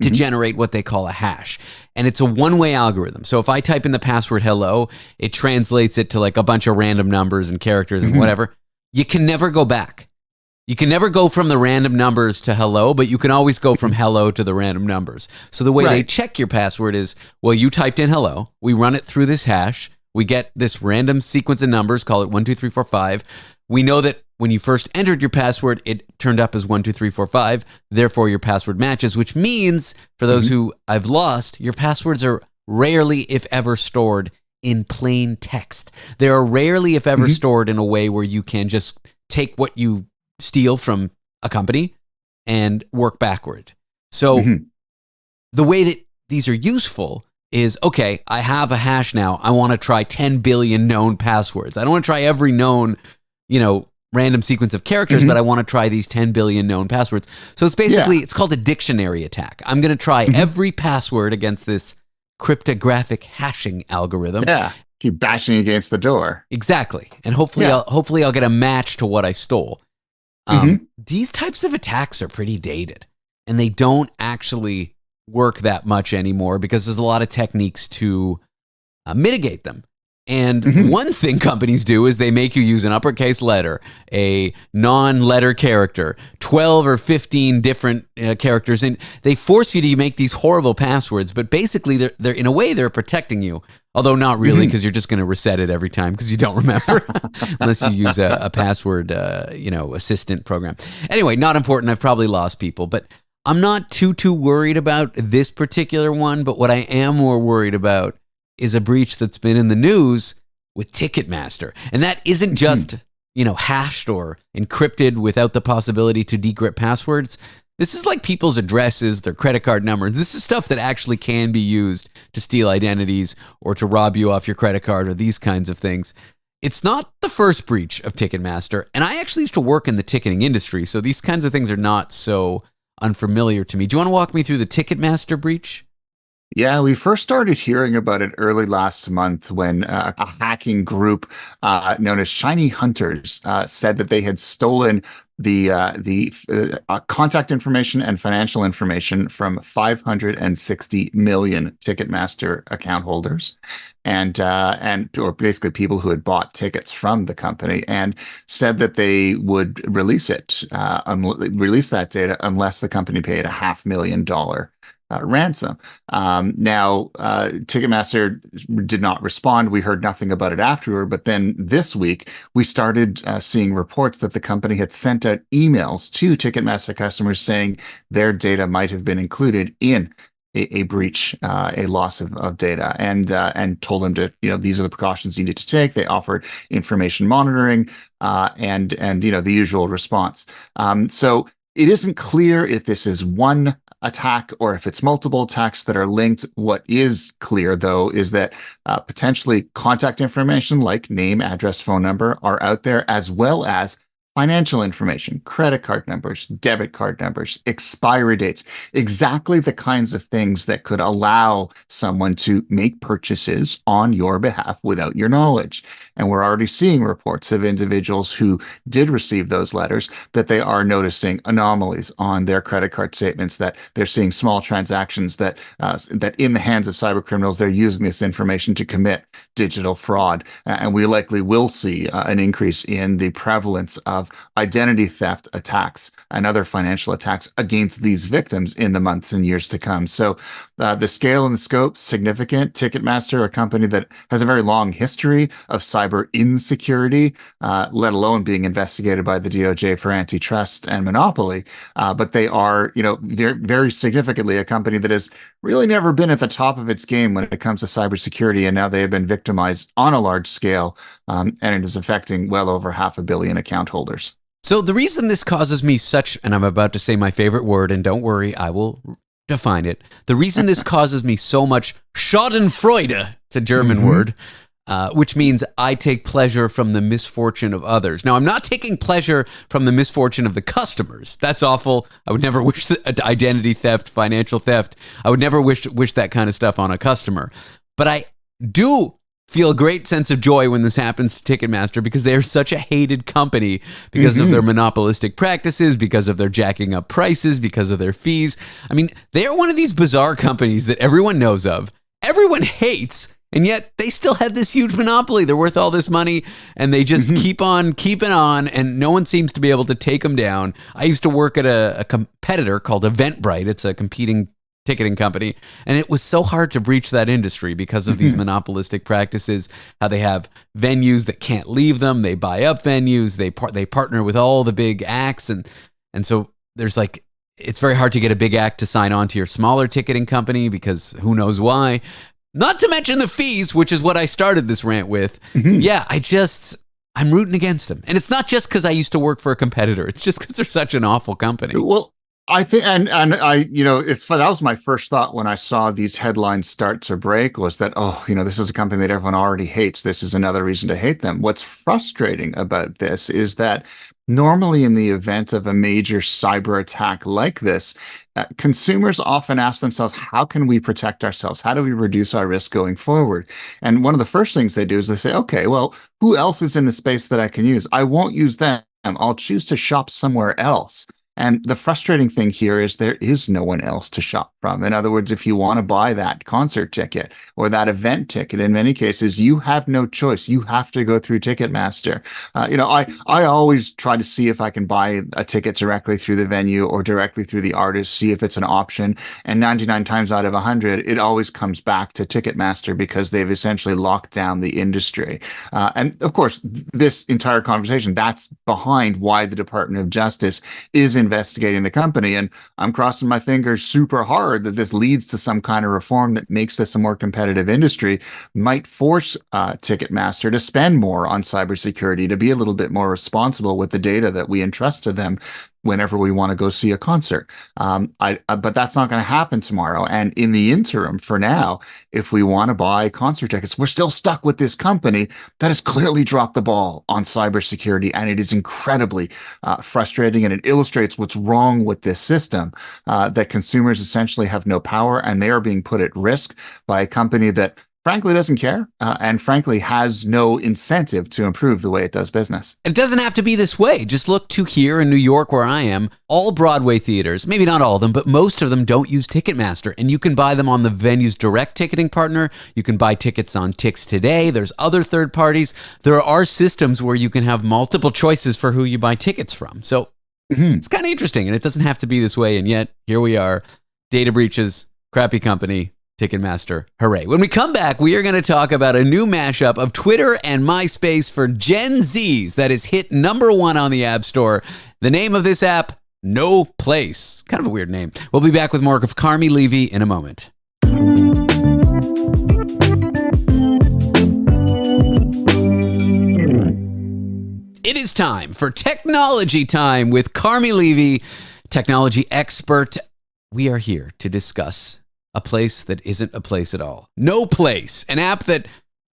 to generate what they call a hash. And it's a one-way algorithm. So if I type in the password hello, it translates it to like a bunch of random numbers and characters and whatever. You can never go back. You can never go from the random numbers to hello, but you can always go from hello to the random numbers. So the way they check your password is, well, you typed in hello, we run it through this hash, we get this random sequence of numbers, call it 1, 2, 3, 4, 5. We know that when you first entered your password, it turned up as 1, 2, 3, 4, 5. Therefore, your password matches, which means, for those who I've lost, your passwords are rarely, if ever, stored in plain text. They are rarely, if ever, stored in a way where you can just take what you steal from a company and work backward. So the way that these are useful is, okay, I have a hash now. I want to try 10 billion known passwords. I don't want to try every known, random sequence of characters, but I want to try these 10 billion known passwords. So it's basically, it's called a dictionary attack. I'm going to try every password against this cryptographic hashing algorithm. Yeah. Keep bashing against the door. Exactly. And hopefully I'll get a match to what I stole. These types of attacks are pretty dated, and they don't actually work that much anymore because there's a lot of techniques to mitigate them. And one thing companies do is they make you use an uppercase letter, a non-letter character, 12 or 15 different characters, and they force you to make these horrible passwords. But basically, they're in a way they're protecting you, although not really, because you're just going to reset it every time because you don't remember unless you use a password, assistant program. Anyway, not important. I've probably lost people, but I'm not too worried about this particular one. But what I am more worried about is a breach that's been in the news with Ticketmaster. And that isn't just, hashed or encrypted without the possibility to decrypt passwords. This is like people's addresses, their credit card numbers. This is stuff that actually can be used to steal identities or to rob you off your credit card or these kinds of things. It's not the first breach of Ticketmaster. And I actually used to work in the ticketing industry, so these kinds of things are not so unfamiliar to me. Do you want to walk me through the Ticketmaster breach? Yeah, we first started hearing about it early last month when a hacking group known as Shiny Hunters said that they had stolen the contact information and financial information from 560 million Ticketmaster account holders, and or basically people who had bought tickets from the company, and said that they would release that data unless the company paid a $500,000 ransom. Now, Ticketmaster did not respond. We heard nothing about it afterward. But then this week, we started seeing reports that the company had sent out emails to Ticketmaster customers saying their data might have been included in a breach, a loss of data, and told them to, these are the precautions you need to take. They offered information monitoring and the usual response. So it isn't clear if this is one attack or if it's multiple attacks that are linked. What is clear, though, is that potentially contact information like name, address, phone number are out there, as well as financial information, credit card numbers, debit card numbers, expiry dates, exactly the kinds of things that could allow someone to make purchases on your behalf without your knowledge. And we're already seeing reports of individuals who did receive those letters that they are noticing anomalies on their credit card statements, that they're seeing small transactions that in the hands of cyber criminals, they're using this information to commit digital fraud. And we likely will see an increase in the prevalence of identity theft attacks and other financial attacks against these victims in the months and years to come. So the scale and the scope, significant. Ticketmaster, a company that has a very long history of cyber insecurity, let alone being investigated by the DOJ for antitrust and monopoly. But they are, they're very significantly a company that has really never been at the top of its game when it comes to cybersecurity. And now they have been victimized on a large scale, and it is affecting well over 500 million account holders. So the reason this causes me such, and I'm about to say my favorite word, and don't worry, I will define it. The reason this causes me so much schadenfreude, it's a German word, which means I take pleasure from the misfortune of others. Now, I'm not taking pleasure from the misfortune of the customers. That's awful. I would never wish identity theft, financial theft. I would never wish that kind of stuff on a customer. But I do feel a great sense of joy when this happens to Ticketmaster because they are such a hated company because of their monopolistic practices, because of their jacking up prices, because of their fees. I mean, they are one of these bizarre companies that everyone knows of, everyone hates, and yet they still have this huge monopoly. They're worth all this money, and they just keep on keeping on, and no one seems to be able to take them down. I used to work at a competitor called Eventbrite. It's a competing ticketing company, and it was so hard to breach that industry because of these monopolistic practices, how they have venues that can't leave them, they buy up venues, they partner with all the big acts, and so there's like, it's very hard to get a big act to sign on to your smaller ticketing company because who knows why. Not to mention the fees, which is what I started this rant with. Yeah, I'm rooting against them. And it's not just because I used to work for a competitor. It's just because they're such an awful company. Well, I think, and I, it's fun. That was my first thought when I saw these headlines start to break, was that, this is a company that everyone already hates. This is another reason to hate them. What's frustrating about this is that normally in the event of a major cyber attack like this, consumers often ask themselves, how can we protect ourselves? How do we reduce our risk going forward? And one of the first things they do is they say, okay, well, who else is in the space that I can use? I won't use them. I'll choose to shop somewhere else. And the frustrating thing here is there is no one else to shop from. In other words, if you want to buy that concert ticket or that event ticket, in many cases, you have no choice. You have to go through Ticketmaster. I always try to see if I can buy a ticket directly through the venue or directly through the artist, see if it's an option. And 99 times out of 100, it always comes back to Ticketmaster because they've essentially locked down the industry. And of course, this entire conversation, that's behind why the Department of Justice is investigating the company. And I'm crossing my fingers super hard that this leads to some kind of reform that makes this a more competitive industry, might force Ticketmaster to spend more on cybersecurity, to be a little bit more responsible with the data that we entrust to them whenever we want to go see a concert. But that's not going to happen tomorrow. And in the interim, for now, if we want to buy concert tickets, we're still stuck with this company that has clearly dropped the ball on cybersecurity. And it is incredibly frustrating. And it illustrates what's wrong with this system, that consumers essentially have no power and they are being put at risk by a company that frankly doesn't care and frankly has no incentive to improve the way it does business. It doesn't have to be this way. Just look to here in New York where I am. All Broadway theaters, maybe not all of them, but most of them don't use Ticketmaster. And you can buy them on the venue's direct ticketing partner. You can buy tickets on Tix Today. There's other third parties. There are systems where you can have multiple choices for who you buy tickets from. So it's kind of interesting. And it doesn't have to be this way. And yet here we are. Data breaches, crappy company, Ticketmaster, hooray. When we come back, we are going to talk about a new mashup of Twitter and MySpace for Gen Zs that is hit #1 on the App Store. The name of this app, No Place. Kind of a weird name. We'll be back with more of Carmi Levy in a moment. It is time for Technology Time with Carmi Levy, technology expert. We are here to discuss a place that isn't a place at all. No Place, an app that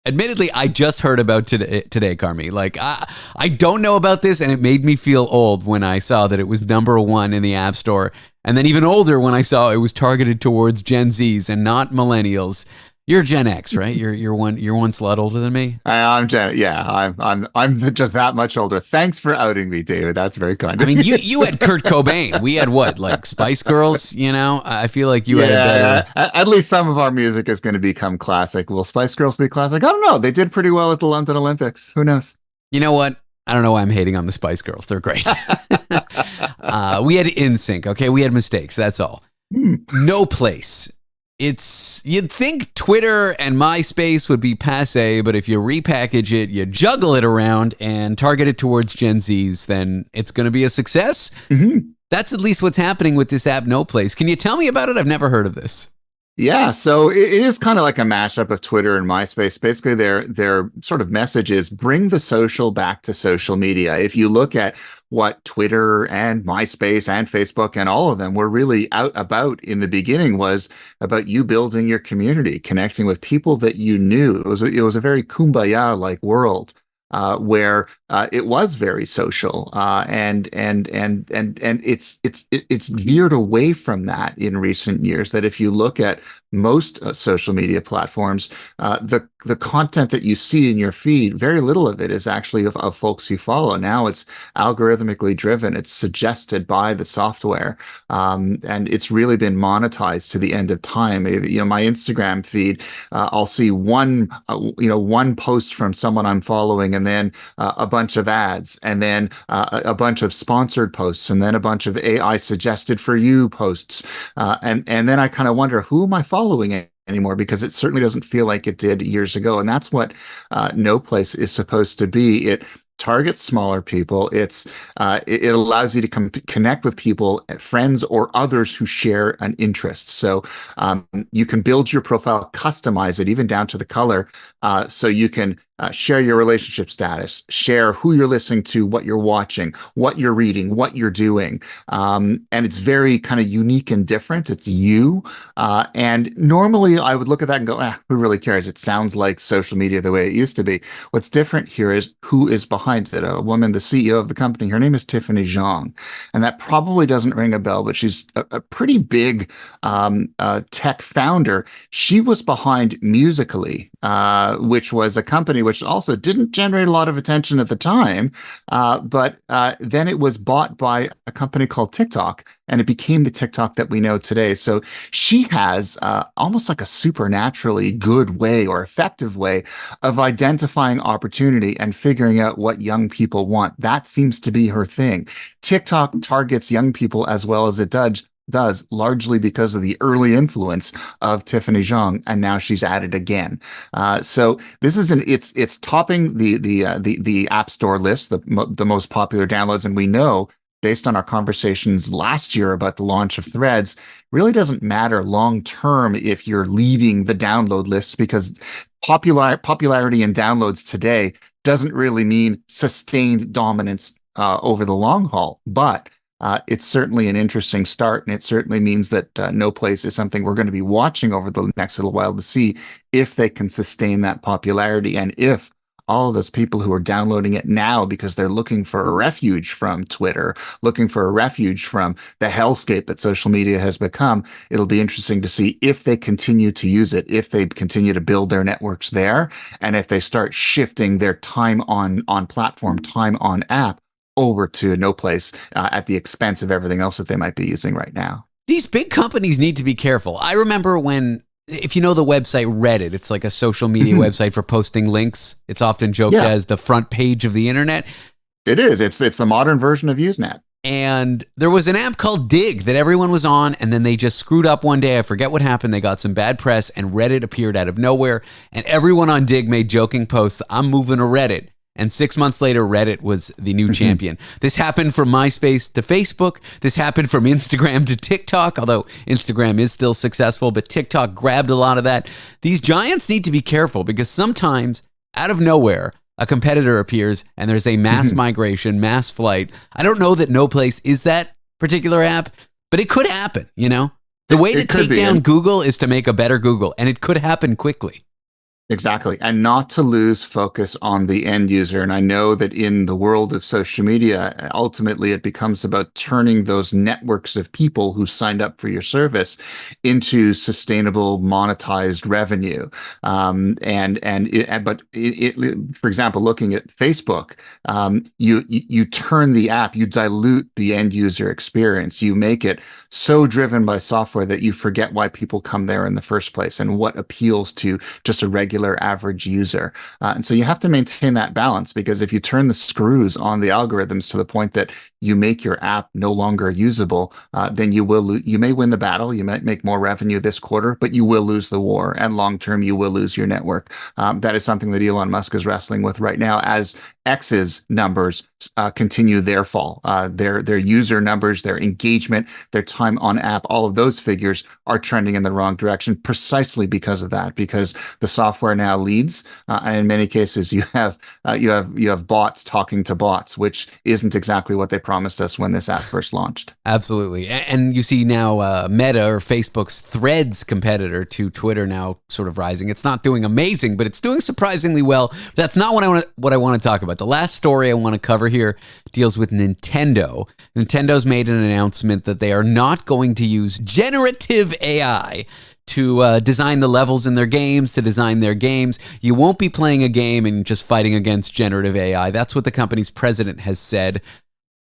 admittedly I just heard about today, Carmi. Like, I don't know about this, and it made me feel old when I saw that it was #1 in the App Store, and then even older when I saw it was targeted towards Gen Zs and not millennials. You're Gen X, right? You're one slut older than me. I'm Gen. Yeah, I'm just that much older. Thanks for outing me, David. That's very kind. I mean, you had Kurt Cobain. We had what, like Spice Girls? You know, I feel like you had a better. At least some of our music is going to become classic. Will Spice Girls be classic? I don't know. They did pretty well at the London Olympics. Who knows? You know what? I don't know why I'm hating on the Spice Girls. They're great. We had NSYNC. Okay, we had mistakes. That's all. No Place. You'd think Twitter and MySpace would be passé, but if you repackage it, you juggle it around and target it towards Gen Zs, then it's going to be a success. That's at least what's happening with this app, No Place. Can you tell me about it? I've never heard of this. Yeah, so it is kind of like a mashup of Twitter and MySpace. Basically, their sort of message is bring the social back to social media. If you look at what Twitter and MySpace and Facebook and all of them were really out about in the beginning, was about you building your community, connecting with people that you knew. It was a very kumbaya-like world. Where it was very social, and it's veered away from that in recent years. That if you look at most social media platforms, the the content that you see in your feed, very little of it is actually of folks you follow. Now it's algorithmically driven. It's suggested by the software, and it's really been monetized to the end of time. My Instagram feed, I'll see one post from someone I'm following, and then a bunch of ads, and then a bunch of sponsored posts, and then a bunch of AI suggested for you posts, and then I kind of wonder, who am I following anymore, because it certainly doesn't feel like it did years ago. And that's what No Place is supposed to be. It targets smaller people. It allows you to connect with people, friends or others who share an interest. So you can build your profile, customize it even down to the color, so you can share your relationship status, share who you're listening to, what you're watching, what you're reading, what you're doing. And it's very kind of unique and different. It's you. And normally I would look at that and go, who really cares? It sounds like social media the way it used to be. What's different here is who is behind it. A woman, the CEO of the company, her name is Tiffany Zhang. And that probably doesn't ring a bell, but she's a pretty big tech founder. She was behind Musical.ly, which was a company which also didn't generate a lot of attention at the time, but then it was bought by a company called TikTok, and it became the TikTok that we know today. So she has almost like a supernaturally good way or effective way of identifying opportunity and figuring out what young people want. That seems to be her thing. TikTok targets young people as well as it does largely because of the early influence of Tiffany Zhang, and now she's at it again. So this is it's topping the App Store list, the most popular downloads, and we know, based on our conversations last year about the launch of Threads, really doesn't matter long term if you're leading the download lists, because popularity in downloads today doesn't really mean sustained dominance over the long haul, but it's certainly an interesting start, and it certainly means that No Place is something we're going to be watching over the next little while to see if they can sustain that popularity, and if all of those people who are downloading it now because they're looking for a refuge from Twitter, looking for a refuge from the hellscape that social media has become, it'll be interesting to see if they continue to use it, if they continue to build their networks there, and if they start shifting their time on platform, time on app, over to No Place at the expense of everything else that they might be using right now. These big companies need to be careful. I remember if you know the website Reddit, it's like a social media website for posting links. It's often joked as the front page of the internet. It is. It's the modern version of Usenet. And there was an app called Dig that everyone was on, and then they just screwed up one day. I forget what happened. They got some bad press, and Reddit appeared out of nowhere, and everyone on Dig made joking posts, "I'm moving to Reddit." And 6 months later, Reddit was the new champion. This happened from MySpace to Facebook. This happened from Instagram to TikTok, although Instagram is still successful, but TikTok grabbed a lot of that. These giants need to be careful, because sometimes, out of nowhere, a competitor appears and there's a mass migration, mass flight. I don't know that No Place is that particular app, but it could happen, you know? The way to take down Google is to make a better Google, and it could happen quickly. Exactly. And not to lose focus on the end user. And I know that in the world of social media, ultimately it becomes about turning those networks of people who signed up for your service into sustainable, monetized revenue. For example, looking at Facebook, you turn the app, you dilute the end user experience. You make it so driven by software that you forget why people come there in the first place and what appeals to just a regular average user. And so you have to maintain that balance, because if you turn the screws on the algorithms to the point that you make your app no longer usable, then you may win the battle. You might make more revenue this quarter, but you will lose the war. And long term, you will lose your network. That is something that Elon Musk is wrestling with right now, as X's numbers continue their fall. Their user numbers, their engagement, their time on app, all of those figures are trending in the wrong direction, precisely because of that, because the software now leads, and in many cases you have bots talking to bots, which isn't exactly what they promised us when this app first launched. Absolutely. And you see now Meta, or Facebook's Threads competitor to Twitter, now sort of rising. It's not doing amazing, but it's doing surprisingly well. That's not what I want to talk about. The last story I want to cover here deals with Nintendo. Nintendo's made an announcement that they are not going to use generative AI to design the levels in their games, to design their games. You won't be playing a game and just fighting against generative AI. That's what the company's president has said.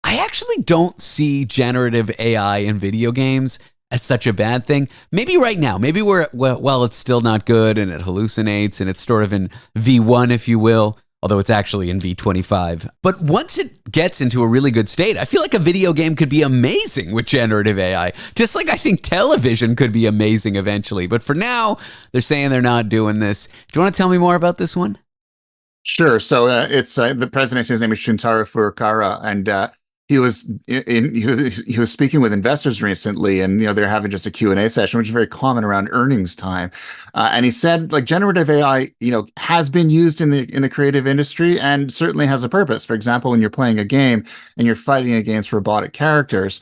I actually don't see generative AI in video games as such a bad thing. Maybe right now, maybe well, it's still not good and it hallucinates and it's sort of in V1, if you will, although it's actually in V25. But once it gets into a really good state, I feel like a video game could be amazing with generative AI, just like I think television could be amazing eventually. But for now, they're saying they're not doing this. Do you want to tell me more about this one? Sure. So it's the president. His name is Shuntaro Furukawa, and he was speaking with investors recently, and they're having just a Q&A session, which is very common around earnings time. And he said, like, generative AI, has been used in the creative industry and certainly has a purpose. For example, when you're playing a game and you're fighting against robotic characters,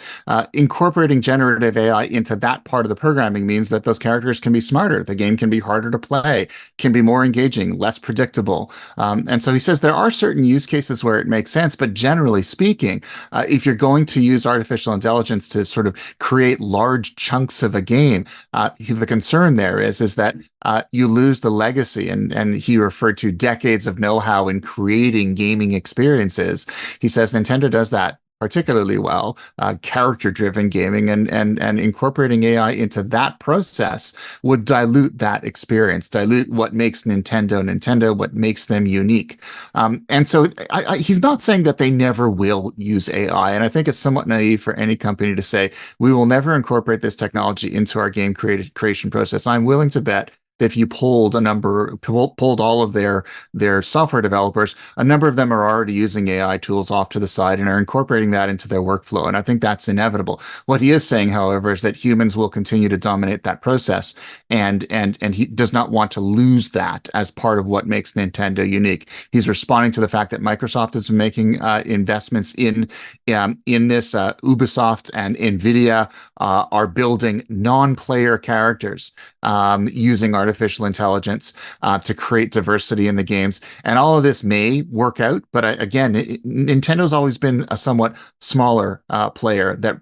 incorporating generative AI into that part of the programming means that those characters can be smarter. The game can be harder to play, can be more engaging, less predictable. And so he says there are certain use cases where it makes sense, but generally speaking, if you're going to use artificial intelligence to sort of create large chunks of a game, the concern there is that you lose the legacy, and he referred to decades of know-how in creating gaming experiences. He says Nintendo does that particularly well, character-driven gaming, and incorporating AI into that process would dilute that experience, dilute what makes Nintendo, what makes them unique. And so he's not saying that they never will use AI, and I think it's somewhat naive for any company to say, we will never incorporate this technology into our game creation process. I'm willing to bet if you polled all of their software developers, a number of them are already using AI tools off to the side and are incorporating that into their workflow. And I think that's inevitable. What he is saying, however, is that humans will continue to dominate that process, and he does not want to lose that as part of what makes Nintendo unique. He's responding to the fact that Microsoft has been making investments in this. Ubisoft and Nvidia are building non-player characters using artificial intelligence to create diversity in the games. And all of this may work out, but again, Nintendo's always been a somewhat smaller player that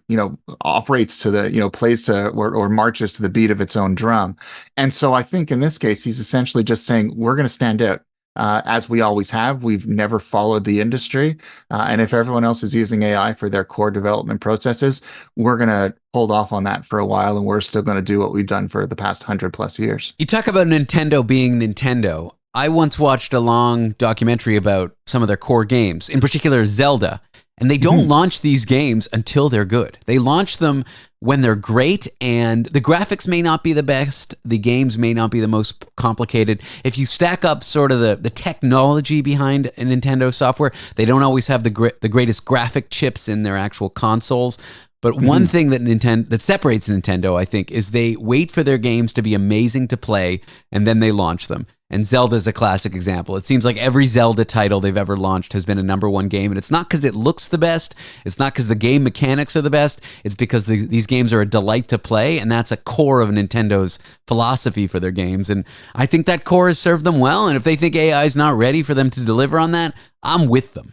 operates to the plays to or marches to the beat of its own drum. And so I think in this case, he's essentially just saying we're going to stand out. As we always have. We've never followed the industry. And if everyone else is using AI for their core development processes, we're going to hold off on that for a while, and we're still going to do what we've done for the past 100+ years. You talk about Nintendo being Nintendo. I once watched a long documentary about some of their core games, in particular Zelda, and they don't launch these games until they're good. They launch them when they're great, and the graphics may not be the best, the games may not be the most complicated. If you stack up sort of the technology behind a Nintendo software, they don't always have the greatest graphic chips in their actual consoles. But one thing that separates Nintendo, I think, is they wait for their games to be amazing to play, and then they launch them. And Zelda's a classic example. It seems like every Zelda title they've ever launched has been a #1 game, and it's not because it looks the best, it's not because the game mechanics are the best, it's because these games are a delight to play, and that's a core of Nintendo's philosophy for their games. And I think that core has served them well, and if they think AI is not ready for them to deliver on that, I'm with them.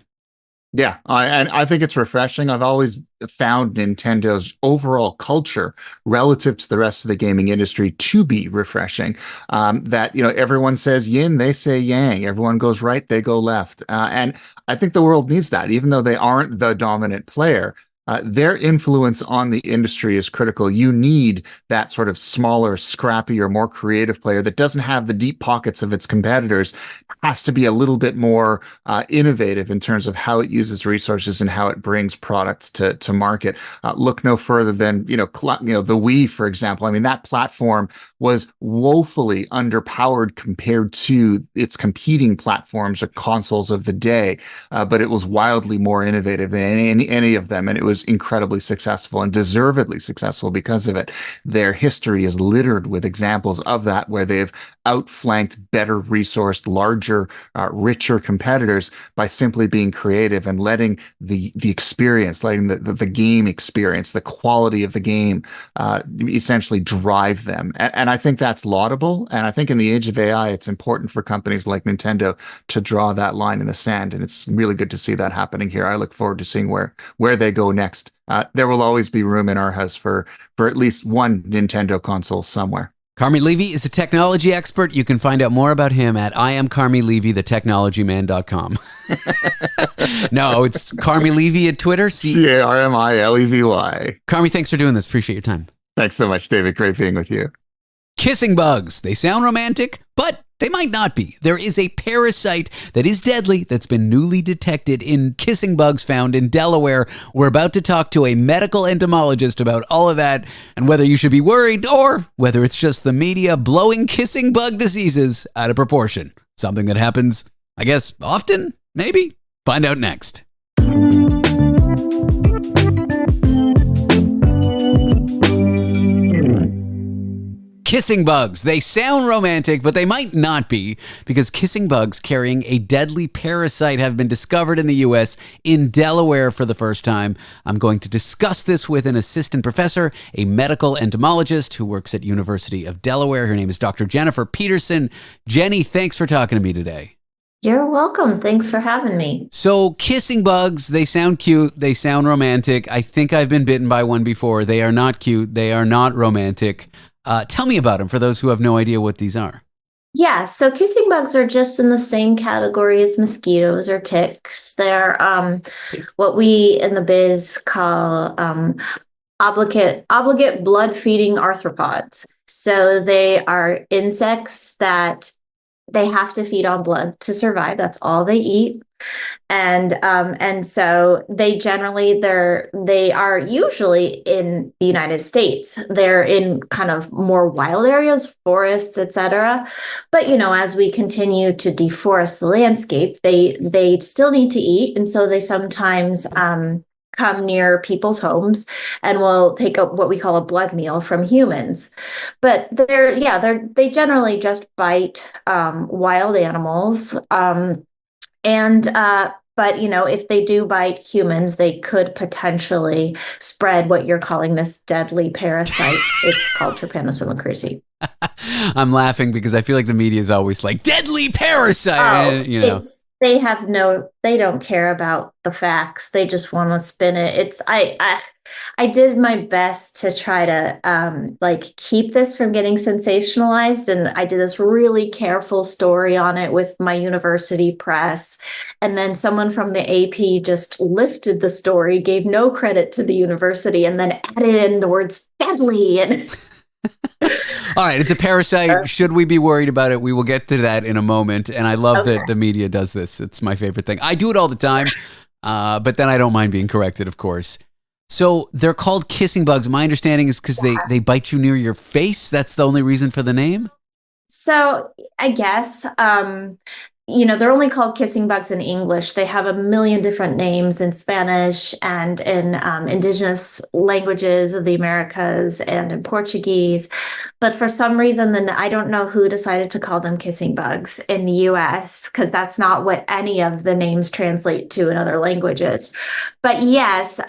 Yeah, and I think it's refreshing. I've always found Nintendo's overall culture relative to the rest of the gaming industry to be refreshing. That everyone says yin, they say yang. Everyone goes right, they go left. And I think the world needs that, even though they aren't the dominant player. Their influence on the industry is critical. You need that sort of smaller, scrappier, more creative player that doesn't have the deep pockets of its competitors, has to be a little bit more innovative in terms of how it uses resources and how it brings products to market. Look no further than the Wii, for example. I mean, that platform was woefully underpowered compared to its competing platforms or consoles of the day, but it was wildly more innovative than any of them, and it was incredibly successful and deservedly successful because of it. Their history is littered with examples of that, where they've outflanked better resourced, larger, richer competitors by simply being creative and letting the experience, letting the game experience, the quality of the game essentially drive them. And I think that's laudable. And I think in the age of AI, it's important for companies like Nintendo to draw that line in the sand. And it's really good to see that happening here. I look forward to seeing where they go next. There will always be room in our house for at least one Nintendo console somewhere. Carmi Levy is a technology expert. You can find out more about him at IamCarmiLevy.com. No, it's Carmi Levy at Twitter. Carmilevy. Carmi, thanks for doing this. Appreciate your time. Thanks so much, David. Great being with you. Kissing bugs. They sound romantic, but they might not be. There is a parasite that is deadly that's been newly detected in kissing bugs found in Delaware. We're about to talk to a medical entomologist about all of that and whether you should be worried or whether it's just the media blowing kissing bug diseases out of proportion. Something that happens, I guess, often, maybe. Find out next. Kissing bugs. They sound romantic, but they might not be because kissing bugs carrying a deadly parasite have been discovered in the U.S. in Delaware for the first time. I'm going to discuss this with an assistant professor, a medical entomologist who works at University of Delaware. Her name is Dr. Jennifer Peterson. Jenny, thanks for talking to me today. You're welcome. Thanks for having me. So kissing bugs, they sound cute. They sound romantic. I think I've been bitten by one before. They are not cute. They are not romantic. Tell me about them for those who have no idea what these are. Yeah, so kissing bugs are just in the same category as mosquitoes or ticks. They're what we in the biz call obligate blood-feeding arthropods. So they are insects that they have to feed on blood to survive. That's all they eat. And so they are usually in the United States. They're in kind of more wild areas, forests, etc. But as we continue to deforest the landscape, they still need to eat, and so they sometimes come near people's homes and will take what we call a blood meal from humans. But they generally just bite wild animals. But if they do bite humans, they could potentially spread what you're calling this deadly parasite. It's called Trypanosoma cruzi. I'm laughing because I feel like the media is always like deadly parasite. They don't care about the facts. They just want to spin it. I did my best to try to keep this from getting sensationalized. And I did this really careful story on it with my university press. And then someone from the AP just lifted the story, gave no credit to the university, and then added in the words deadly. And all right, it's a parasite. Should we be worried about it? We will get to that in a moment. And I love that the media does this. It's my favorite thing. I do it all the time, but then I don't mind being corrected, of course. So they're called kissing bugs. My understanding is because they bite you near your face. That's the only reason for the name? So I guess, they're only called kissing bugs in English. They have a million different names in Spanish and in indigenous languages of the Americas and in Portuguese. But for some reason, then I don't know who decided to call them kissing bugs in the US, because that's not what any of the names translate to in other languages. But yes,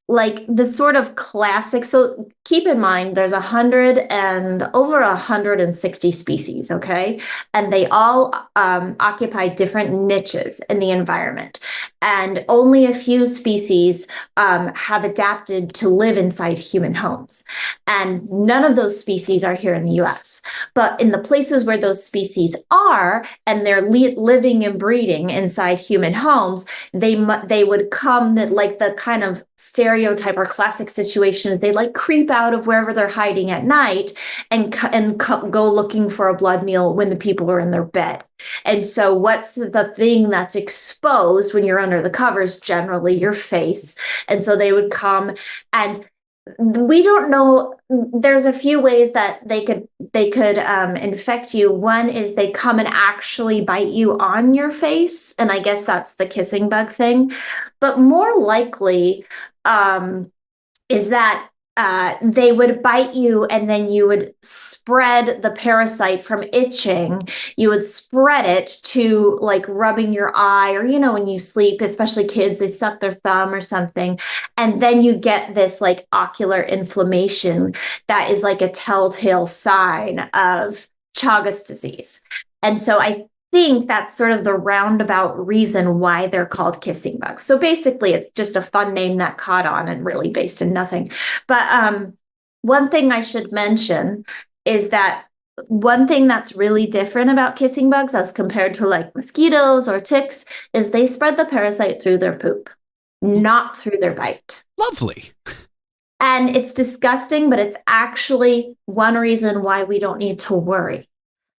like the sort of classic. So keep in mind, there's over 160 species. Okay. And they all occupy different niches in the environment. And only a few species have adapted to live inside human homes. And none of those species are here in the US. But in the places where those species are, and they're living and breeding inside human homes, they would come like the kind of stereotype or classic situation is they creep out of wherever they're hiding at night and go looking for a blood meal when the people are in their bed. And so what's the thing that's exposed when you're under the covers? Generally your face. And so they would come, and we don't know. There's a few ways that they could infect you. One is they come and actually bite you on your face, and I guess that's the kissing bug thing. But more likely is that they would bite you, and then you would spread the parasite from itching. You would spread it to rubbing your eye, or, when you sleep, especially kids, they suck their thumb or something. And then you get this ocular inflammation that is like a telltale sign of Chagas disease. And so I think that's sort of the roundabout reason why they're called kissing bugs. So basically, it's just a fun name that caught on and really based in nothing. But one thing I should mention is that one thing that's really different about kissing bugs as compared to like mosquitoes or ticks is they spread the parasite through their poop, not through their bite. Lovely. And it's disgusting, but it's actually one reason why we don't need to worry,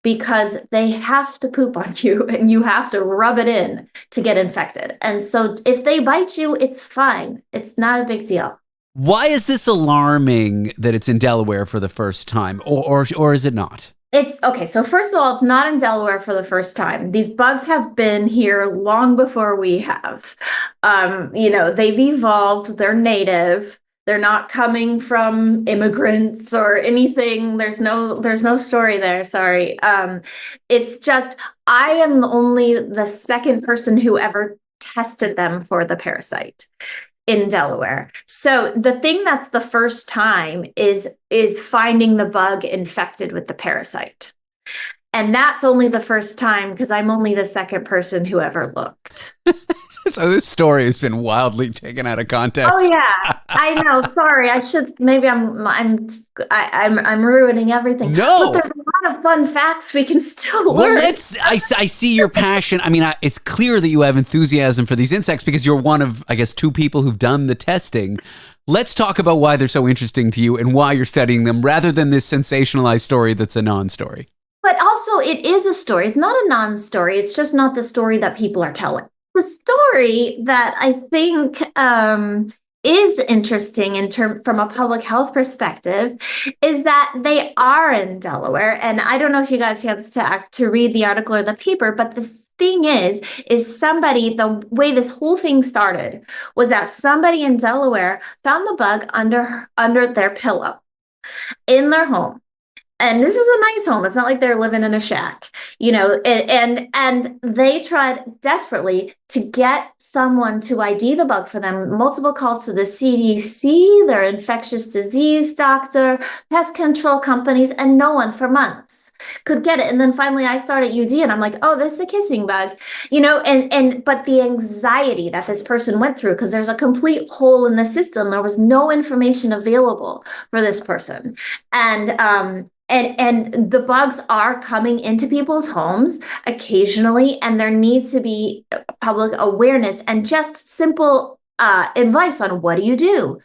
because they have to poop on you and you have to rub it in to get infected. And so if they bite you, it's fine. It's not a big deal. Why is this alarming that it's in Delaware for the first time, or is it not? It's okay. So first of all, it's not in Delaware for the first time. These bugs have been here long before we have. They've evolved. They're native. They're not coming from immigrants or anything. There's no story there. Sorry. It's just I am only the second person who ever tested them for the parasite in Delaware. So the thing that's the first time is finding the bug infected with the parasite. And that's only the first time because I'm only the second person who ever looked. So this story has been wildly taken out of context. Oh yeah, I know. Sorry, I should. Maybe I'm ruining everything. No, but there's a lot of fun facts we can still well, learn. I see your passion. I mean, it's clear that you have enthusiasm for these insects because you're one of, I guess, two people who've done the testing. Let's talk about why they're so interesting to you and why you're studying them, rather than this sensationalized story that's a non-story. But also, it is a story. It's not a non-story. It's just not the story that people are telling. The story that I think is interesting from a public health perspective is that they are in Delaware. And I don't know if you got a chance to read the article or the paper, but the thing is the way this whole thing started was that somebody in Delaware found the bug under their pillow in their home. And this is a nice home. It's not like they're living in a shack, and they tried desperately to get someone to ID the bug for them. Multiple calls to the CDC, their infectious disease doctor, pest control companies, and no one for months could get it. And then finally I started UD and I'm like, oh, this is a kissing bug, but the anxiety that this person went through, because there's a complete hole in the system. There was no information available for this person. And the bugs are coming into people's homes occasionally, and there needs to be public awareness and just simple advice on what do you do.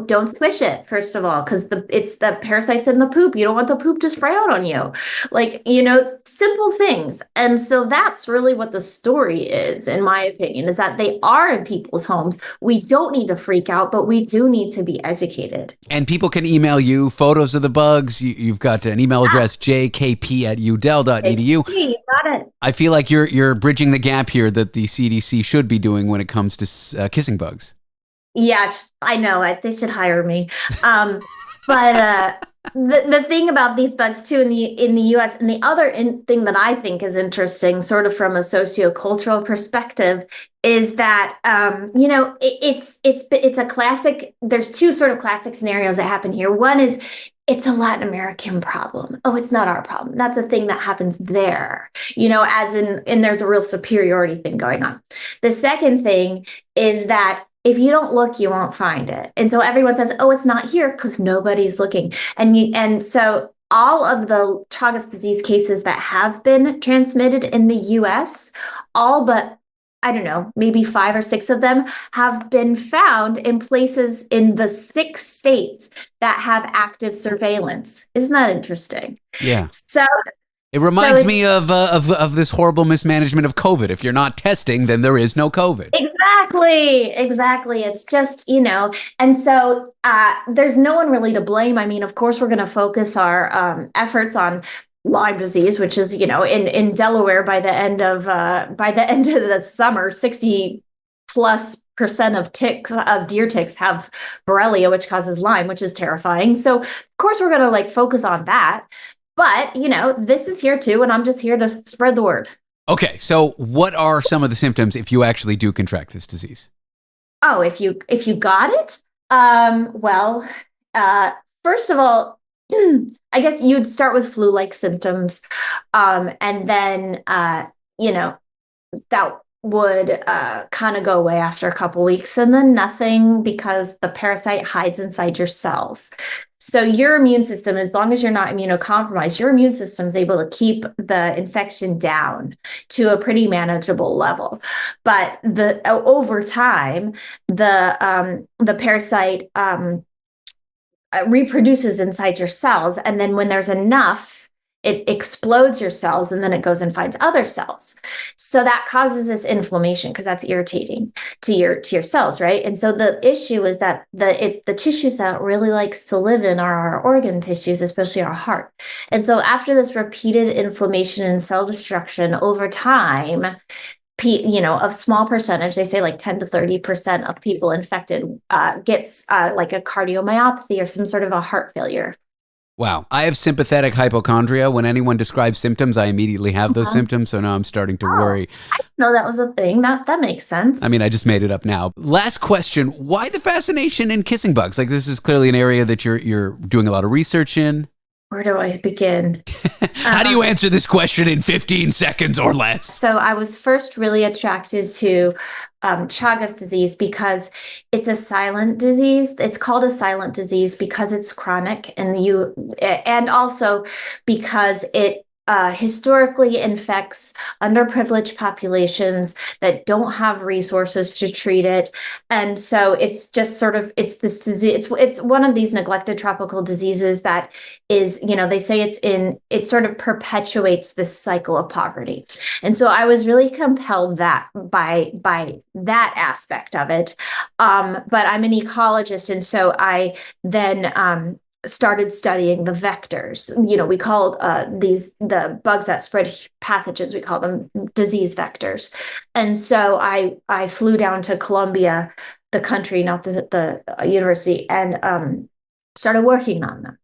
Don't squish it, first of all, because it's the parasites in the poop. You don't want the poop to spray out on you. Simple things. And so that's really what the story is, in my opinion, is that they are in people's homes. We don't need to freak out, but we do need to be educated. And people can email you photos of the bugs. You've got an email address, jkp@udel.edu. Got it. I feel like you're bridging the gap here that the CDC should be doing when it comes to kissing bugs. Yeah, I know. They should hire me. But the thing about these bugs too in the U.S. and the other thing that I think is interesting, sort of from a sociocultural perspective, is that it's a classic. There's two sort of classic scenarios that happen here. One is it's a Latin American problem. Oh, it's not our problem. That's a thing that happens there, and there's a real superiority thing going on. The second thing is that if you don't look, you won't find it. And so everyone says, oh, it's not here because nobody's looking. And so all of the Chagas disease cases that have been transmitted in the US, all but, I don't know, maybe 5 or 6 of them have been found in places in the 6 states that have active surveillance. Isn't that interesting? Yeah. So it reminds me of this horrible mismanagement of COVID. If you're not testing, then there is no COVID. Exactly. It's just, and so there's no one really to blame. I mean, of course, we're going to focus our efforts on Lyme disease, which is, in Delaware by the end of the summer, 60+% of deer ticks have Borrelia, which causes Lyme, which is terrifying. So of course we're going to focus on that. But, this is here too, and I'm just here to spread the word. Okay, so what are some of the symptoms if you actually do contract this disease? Oh, if you got it? First of all, I guess you'd start with flu-like symptoms, and then, that would kind of go away after a couple weeks, and then nothing, because the parasite hides inside your cells. So your immune system, as long as you're not immunocompromised, your immune system is able to keep the infection down to a pretty manageable level. But over time, the parasite reproduces inside your cells, and then when there's enough, it explodes your cells, and then it goes and finds other cells. So that causes this inflammation because that's irritating to your cells, right? And so the issue is that the tissues that really likes to live in are our organ tissues, especially our heart. And so after this repeated inflammation and cell destruction over time, a small percentage, they say like 10 to 30% of people infected gets like a cardiomyopathy or some sort of a heart failure. Wow. I have sympathetic hypochondria. When anyone describes symptoms, I immediately have those symptoms. So now I'm starting to worry. I didn't know that was a thing. That makes sense. I mean, I just made it up now. Last question. Why the fascination in kissing bugs? Like, this is clearly an area that you're doing a lot of research in. Where do I begin? How do you answer this question in 15 seconds or less? So I was first really attracted to Chagas disease because it's a silent disease. It's called a silent disease because it's chronic, and also because it historically infects underprivileged populations that don't have resources to treat it. And so it's just it's this disease. It's one of these neglected tropical diseases that is, they say it sort of perpetuates this cycle of poverty. And so I was really compelled by that aspect of it. But I'm an ecologist. And so I then, started studying the vectors. We call the bugs that spread pathogens, we call them disease vectors. And so I flew down to Colombia, the country, not the university, and started working on them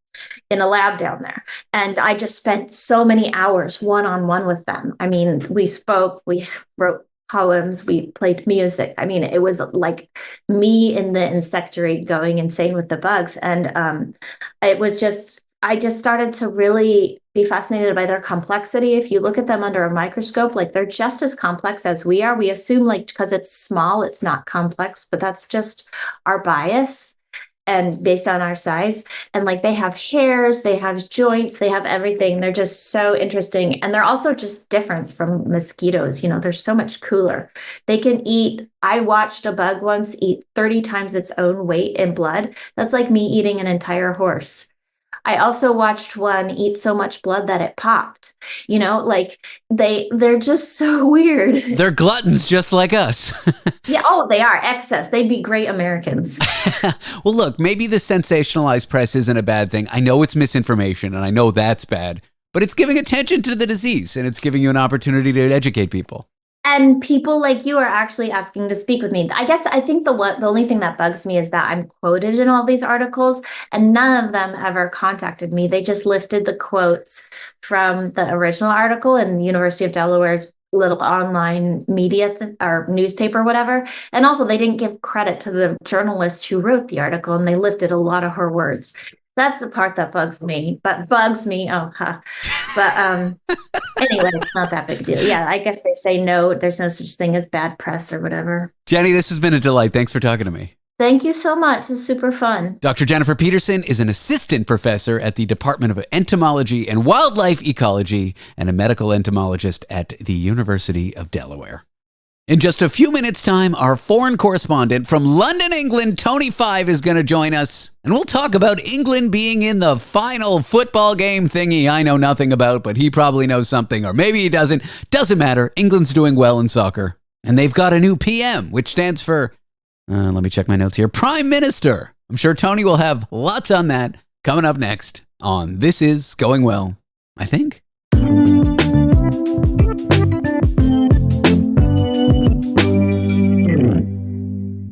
in a lab down there. And I just spent so many hours one-on-one with them. I mean, we spoke, we wrote poems, we played music. I mean, it was like me in the insectary going insane with the bugs. And it was I just started to really be fascinated by their complexity. If you look at them under a microscope, like they're just as complex as we are. We assume like because it's small, it's not complex, but that's just our bias. And based on our size, and like they have hairs, they have joints, they have everything. They're just so interesting. And they're also just different from mosquitoes. They're so much cooler. They can eat. I watched a bug once eat 30 times its own weight in blood. That's like me eating an entire horse. I also watched one eat so much blood that it popped. Like they're just so weird. They're gluttons just like us. Yeah, oh, they are. Excess. They'd be great Americans. Well, look, maybe the sensationalized press isn't a bad thing. I know it's misinformation, and I know that's bad, but it's giving attention to the disease, and it's giving you an opportunity to educate people. And people like you are actually asking to speak with me. I think the only thing that bugs me is that I'm quoted in all these articles, and none of them ever contacted me. They just lifted the quotes from the original article in University of Delaware's little online media or newspaper, whatever. And also, they didn't give credit to the journalist who wrote the article, and they lifted a lot of her words. That's the part that bugs me. But anyway, it's not that big a deal. Yeah, I guess they say no, there's no such thing as bad press or whatever. Jenny, this has been a delight. Thanks for talking to me. Thank you so much. It's super fun. Dr. Jennifer Peterson is an assistant professor at the Department of Entomology and Wildlife Ecology and a medical entomologist at the University of Delaware. In just a few minutes' time, our foreign correspondent from London, England, Tony Five, is going to join us. And we'll talk about England being in the final football game thingy I know nothing about, but he probably knows something, or maybe he doesn't. Doesn't matter. England's doing well in soccer. And they've got a new PM, which stands for, let me check my notes here, Prime Minister. I'm sure Tony will have lots on that coming up next on This Is Going Well, I think.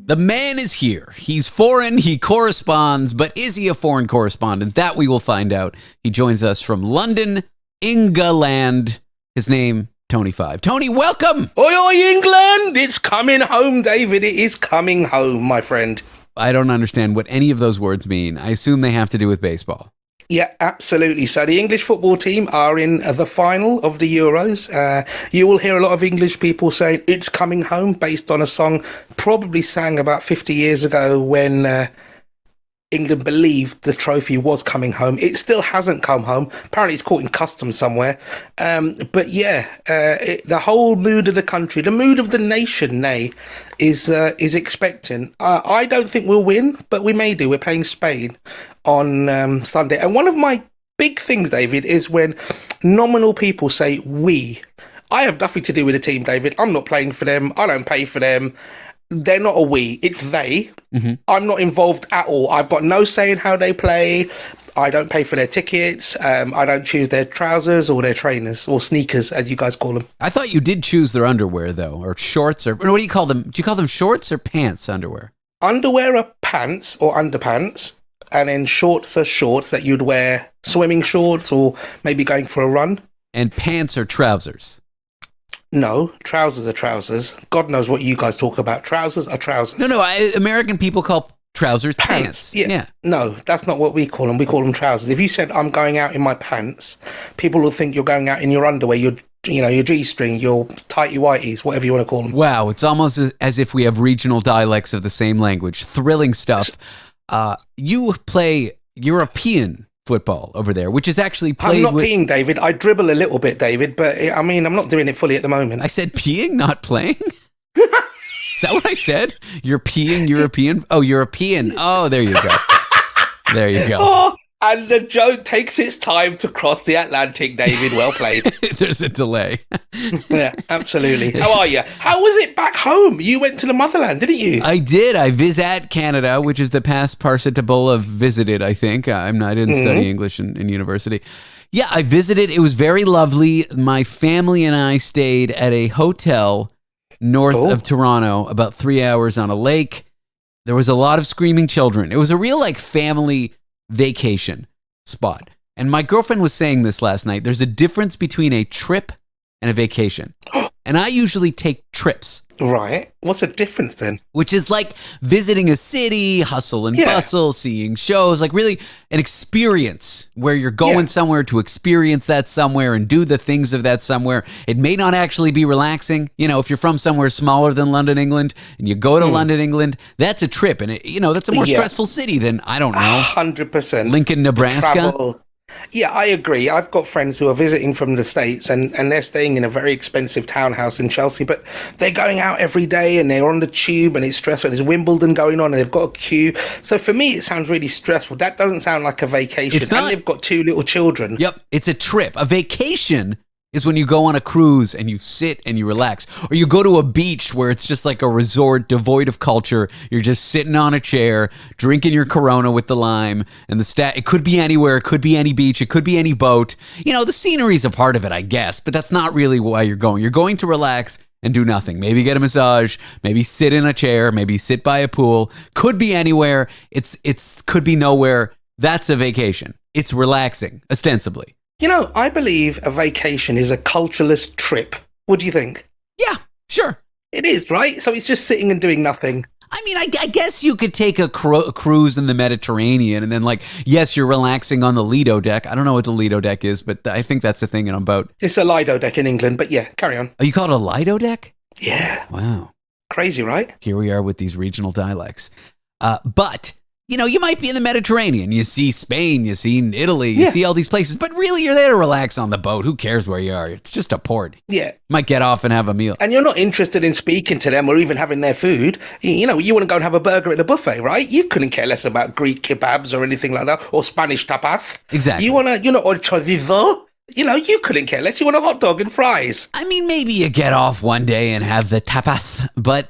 The man is here. He's foreign, he corresponds, but is he a foreign correspondent? That we will find out. He joins us from London, England. His name, Tony Five. Tony, welcome! Oi, oi, England! It's coming home, David. It is coming home, my friend. I don't understand what any of those words mean. I assume they have to do with baseball. Yeah, absolutely. So the English football team are in the final of the Euros. You will hear a lot of English people saying it's coming home based on a song probably sang about 50 years ago when England believed the trophy was coming home. It still hasn't come home. Apparently, it's caught in customs somewhere. But yeah, the whole mood of the country, the mood of the nation, is expectant. I don't think we'll win, but we may do. We're playing Spain on Sunday. And one of my big things, David, is when nominal people say we. I have nothing to do with the team, David. I'm not playing for them. I don't pay for them. They're not a we, it's they. Mm-hmm. I'm not involved at all. I've got no say in how they play. I don't pay for their tickets. I don't choose their trousers or their trainers or sneakers, as you guys call them. I thought you did choose their underwear, though, or shorts, or what do you call them? Do you call them shorts or pants underwear? Underwear are pants or underpants, and then shorts are shorts that you'd wear, swimming shorts or maybe going for a run. And pants are trousers. No, trousers are trousers. God knows what you guys talk about. Trousers are trousers. No, American people call trousers pants. Yeah. No, that's not what we call them. We call them trousers. If you said, I'm going out in my pants, people will think you're going out in your underwear, your G-string, your tighty-whities, whatever you want to call them. Wow, it's almost as if we have regional dialects of the same language. Thrilling stuff. You play European football over there, which is actually played. I'm not peeing, David. I dribble a little bit, David, but I mean, I'm not doing it fully at the moment. I said peeing, not playing? Is that what I said? You're peeing European? Oh, European. Oh, there you go. There you go. Oh, and the joke takes its time to cross the Atlantic, David. Well played. There's a delay. Yeah, absolutely. How are you? How was it back home? You went to the motherland, didn't you? I did. I visit Canada, which is the past participle of visited, I think. I didn't study English in university. Yeah, I visited. It was very lovely. My family and I stayed at a hotel north of Toronto, about 3 hours on a lake. There was a lot of screaming children. It was a real family vacation spot. And my girlfriend was saying this last night. There's a difference between a trip and a vacation. And I usually take trips. Right. What's the difference then? Which is like visiting a city, hustle and bustle, seeing shows, like really an experience where you're going somewhere to experience that somewhere and do the things of that somewhere. It may not actually be relaxing. If you're from somewhere smaller than London, England, and you go to London, England, that's a trip. And, that's a more stressful city than, I don't know. 100%. Lincoln, Nebraska. Travel. Yeah, I agree. I've got friends who are visiting from the States and they're staying in a very expensive townhouse in Chelsea, but they're going out every day and they're on the tube and it's stressful. There's Wimbledon going on and they've got a queue. So for me, it sounds really stressful. That doesn't sound like a vacation. It's not. And they've got 2 little children. Yep, it's a trip. A vacation is when you go on a cruise and you sit and you relax. Or you go to a beach where it's just like a resort devoid of culture. You're just sitting on a chair, drinking your Corona with the lime. And it could be anywhere. It could be any beach. It could be any boat. The scenery is a part of it, I guess. But that's not really why you're going. You're going to relax and do nothing. Maybe get a massage. Maybe sit in a chair. Maybe sit by a pool. Could be anywhere. It's could be nowhere. That's a vacation. It's relaxing, ostensibly. I believe a vacation is a cultureless trip. What do you think? Yeah, sure. It is, right? So it's just sitting and doing nothing. I mean, I guess you could take a cruise in the Mediterranean and then, yes, you're relaxing on the Lido deck. I don't know what the Lido deck is, but I think that's the thing in a boat. It's a Lido deck in England, but yeah, carry on. Oh, you call it a Lido deck? Yeah. Wow. Crazy, right? Here we are with these regional dialects. But you might be in the Mediterranean. You see Spain, you see Italy, you see all these places. But really, you're there to relax on the boat. Who cares where you are? It's just a port. Yeah. You might get off and have a meal. And you're not interested in speaking to them or even having their food. You want to go and have a burger at the buffet, right? You couldn't care less about Greek kebabs or anything like that, or Spanish tapas. Exactly. You want to, or chorizo. You couldn't care less. You want a hot dog and fries. I mean, maybe you get off one day and have the tapas, but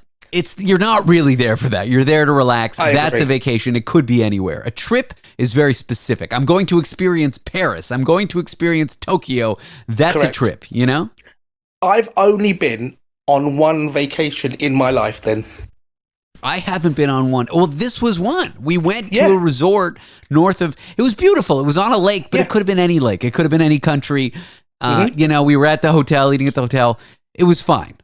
you're not really there for that. You're there to relax. That's a vacation. It could be anywhere. A trip is very specific. I'm going to experience Paris. I'm going to experience Tokyo. That's Correct. A trip, I've only been on one vacation in my life then. I haven't been on one. Well, this was one. We went to a resort north of, it was beautiful. It was on a lake, but it could have been any lake. It could have been any country. We were at the hotel, eating at the hotel. It was fine.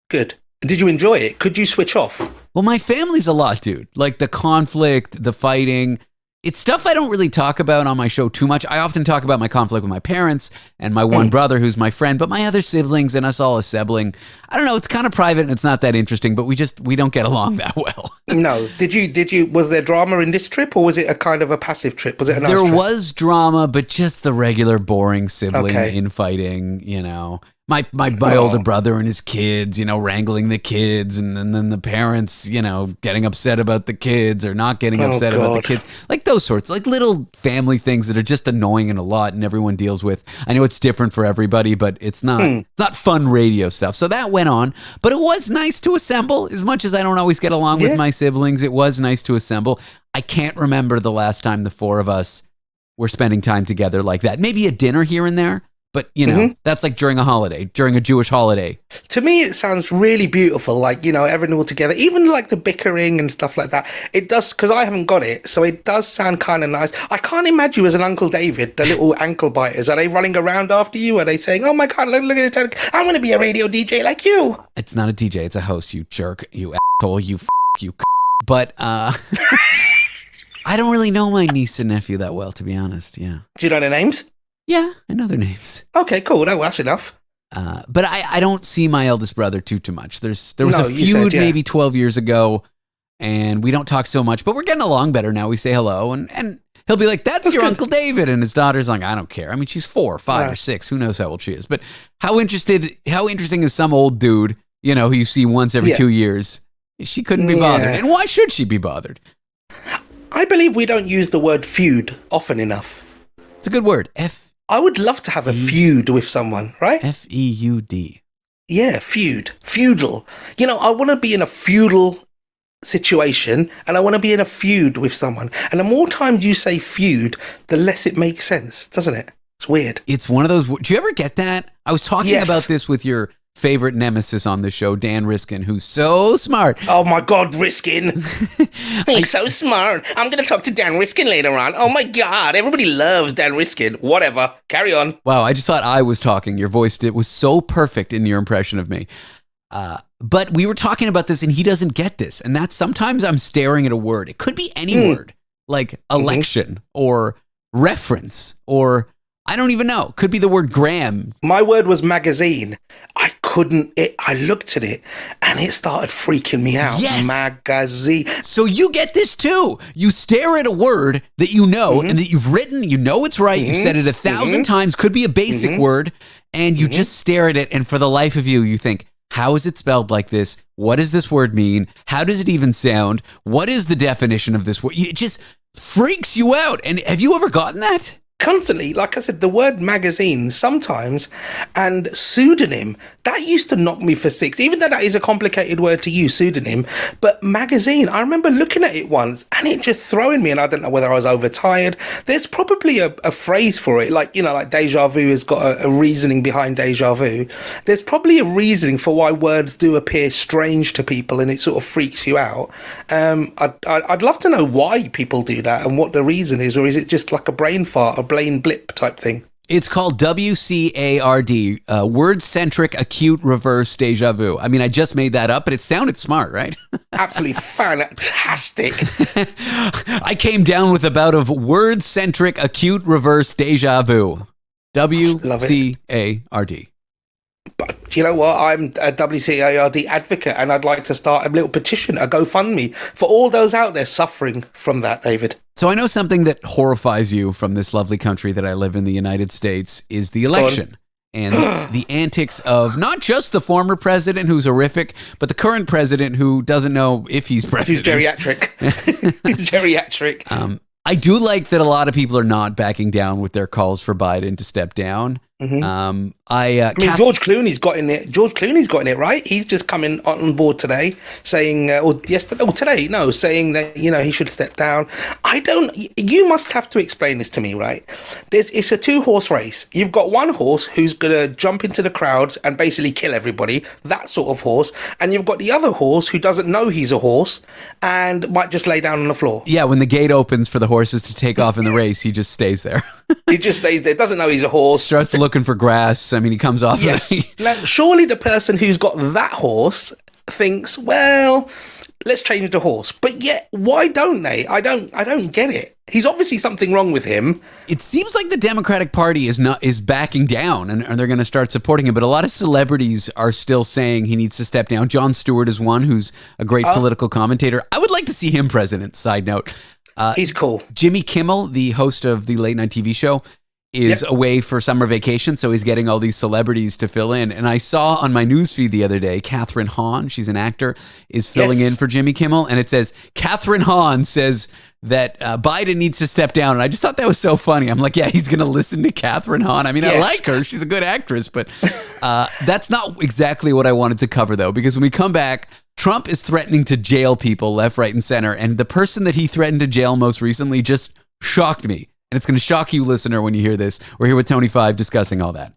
Good. Did you enjoy it? Could you switch off? Well, my family's a lot, dude. Like the conflict, the fighting. It's stuff I don't really talk about on my show too much. I often talk about my conflict with my parents and my one brother who's my friend, but my other siblings and us all as sibling, I don't know, it's kind of private and it's not that interesting, but we don't get along that well. No. Was there drama in this trip, or was it a kind of a passive trip? Was it a nice There trip? was drama, but just the regular boring sibling infighting, you know. My older brother and his kids, you know, wrangling the kids, and then the parents, you know, getting upset about the kids or not getting upset about the kids. Like those sorts, like little family things that are just annoying and a lot and everyone deals with. I know it's different for everybody, but it's not fun radio stuff. So that went on, but it was nice to assemble. As much as I don't always get along with my siblings, it was nice to assemble. I can't remember the last time the four of us were spending time together like that. Maybe a dinner here and there. But, you know, that's like during a Jewish holiday. To me, it sounds really beautiful, like, you know, everyone all together, even like the bickering and stuff like that. It does, because I haven't got it, so it does sound kind of nice. I can't imagine you as an Uncle David, the little ankle biters. Are they running around after you? Are they saying, oh my God, look at it, I want to be a radio DJ like you? It's not a DJ, it's a host, you jerk, you asshole, you you But, I don't really know my niece and nephew that well, to be honest, yeah. Do you know their names? Yeah, I know their names. Okay, cool. No, that's enough. But I don't see my eldest brother too much. There was a feud you said, maybe 12 years ago, and we don't talk so much, but we're getting along better now. We say hello, and he'll be like, that's your good. Uncle David. And his daughter's like, I don't care. I mean, she's 4 or 5 or 6. Who knows how old she is? But how interesting is some old dude, you know, who you see once every 2 years? She couldn't be bothered. And why should she be bothered? I believe we don't use the word feud often enough. It's a good word. I would love to have a feud with someone, right? Feud. Yeah, feud. Feudal. You know, I want to be in a feudal situation and I want to be in a feud with someone. And the more times you say feud, the less it makes sense, doesn't it? It's weird. It's one of those. Do you ever get that? I was talking about this with your favorite nemesis on the show, Dan Riskin, who's so smart. Oh my God, Riskin. He's so smart. I'm going to talk to Dan Riskin later on. Oh my God, everybody loves Dan Riskin. Whatever. Carry on. Wow, I just thought I was talking. Your voice was so perfect in your impression of me. But we were talking about this and he doesn't get this. And that's sometimes I'm staring at a word. It could be any word, like election or reference or I don't even know. Could be the word gram. My word was magazine. I looked at it and it started freaking me out. Yes. Magazine. So you get this too. You stare at a word that you know and that you've written, you know it's right, you said it 1,000 times, could be a basic word, and you just stare at it, and for the life of you, you think, how is it spelled like this? What does this word mean? How does it even sound? What is the definition of this word? It just freaks you out. And have you ever gotten that? Constantly, like I said, the word magazine sometimes and pseudonym, that used to knock me for 6, even though that is a complicated word to use, pseudonym. But magazine, I remember looking at it once and it just throwing me, and I don't know whether I was overtired. There's probably a phrase for it, like, you know, like deja vu has got a reasoning behind deja vu. There's probably a reasoning for why words do appear strange to people and it sort of freaks you out. I'd love to know why people do that and what the reason is, or is it just like a brain fart, a brain blip type thing? It's called WCARD, word-centric acute reverse deja vu. I mean, I just made that up, but it sounded smart, right? Absolutely fantastic. I came down with a bout of word-centric acute reverse deja vu. WCARD. But you know what? I'm a WCARD advocate, and I'd like to start a little petition, a GoFundMe, for all those out there suffering from that, David. So I know something that horrifies you from this lovely country that I live in, the United States, is the election. And the antics of not just the former president, who's horrific, but the current president who doesn't know if he's president. He's geriatric. He's geriatric. I do like that a lot of people are not backing down with their calls for Biden to step down. I mean, George Clooney's got in it. George Clooney's got in it, right? He's just coming on board today, saying, saying that, you know, he should step down. You must have to explain this to me, right? It's a 2-horse race. You've got one horse who's gonna jump into the crowds and basically kill everybody, that sort of horse, and you've got the other horse who doesn't know he's a horse and might just lay down on the floor. Yeah, when the gate opens for the horses to take off in the race, he just stays there. He just stays there, doesn't know he's a horse. Starts looking for grass. I mean, he comes off. Yes. Now, surely the person who's got that horse thinks, well, let's change the horse. But yet, why don't they? I don't get it. He's obviously something wrong with him. It seems like the Democratic Party is backing down and they're going to start supporting him. But a lot of celebrities are still saying he needs to step down. Jon Stewart is one who's a great political commentator. I would like to see him president. Side note. He's cool. Jimmy Kimmel, the host of the late night TV show, is away for summer vacation, so he's getting all these celebrities to fill in. And I saw on my newsfeed the other day, Catherine Hahn, she's an actor, is filling in for Jimmy Kimmel. And it says, Catherine Hahn says that Biden needs to step down. And I just thought that was so funny. I'm like, yeah, he's going to listen to Catherine Hahn. I mean, I like her. She's a good actress. But that's not exactly what I wanted to cover, though, because when we come back, Trump is threatening to jail people left, right, and center. And the person that he threatened to jail most recently just shocked me. And it's going to shock you, listener, when you hear this. We're here with Tony Five discussing all that.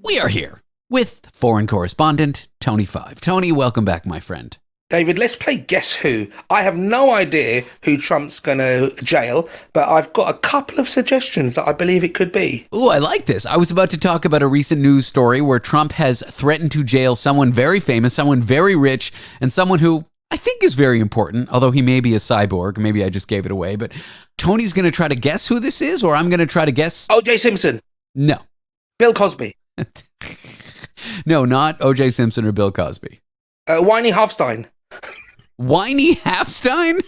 We are here with foreign correspondent Tony Five. Tony, welcome back, my friend. David, let's play Guess Who. I have no idea who Trump's going to jail, but I've got a couple of suggestions that I believe it could be. Ooh, I like this. I was about to talk about a recent news story where Trump has threatened to jail someone very famous, someone very rich, and someone who I think is very important, although he may be a cyborg. Maybe I just gave it away. But Tony's going to try to guess who this is, or I'm going to try to guess. O.J. Simpson. No. Bill Cosby. No, not O.J. Simpson or Bill Cosby. Whiny Halfstein. Whiny Halfstein?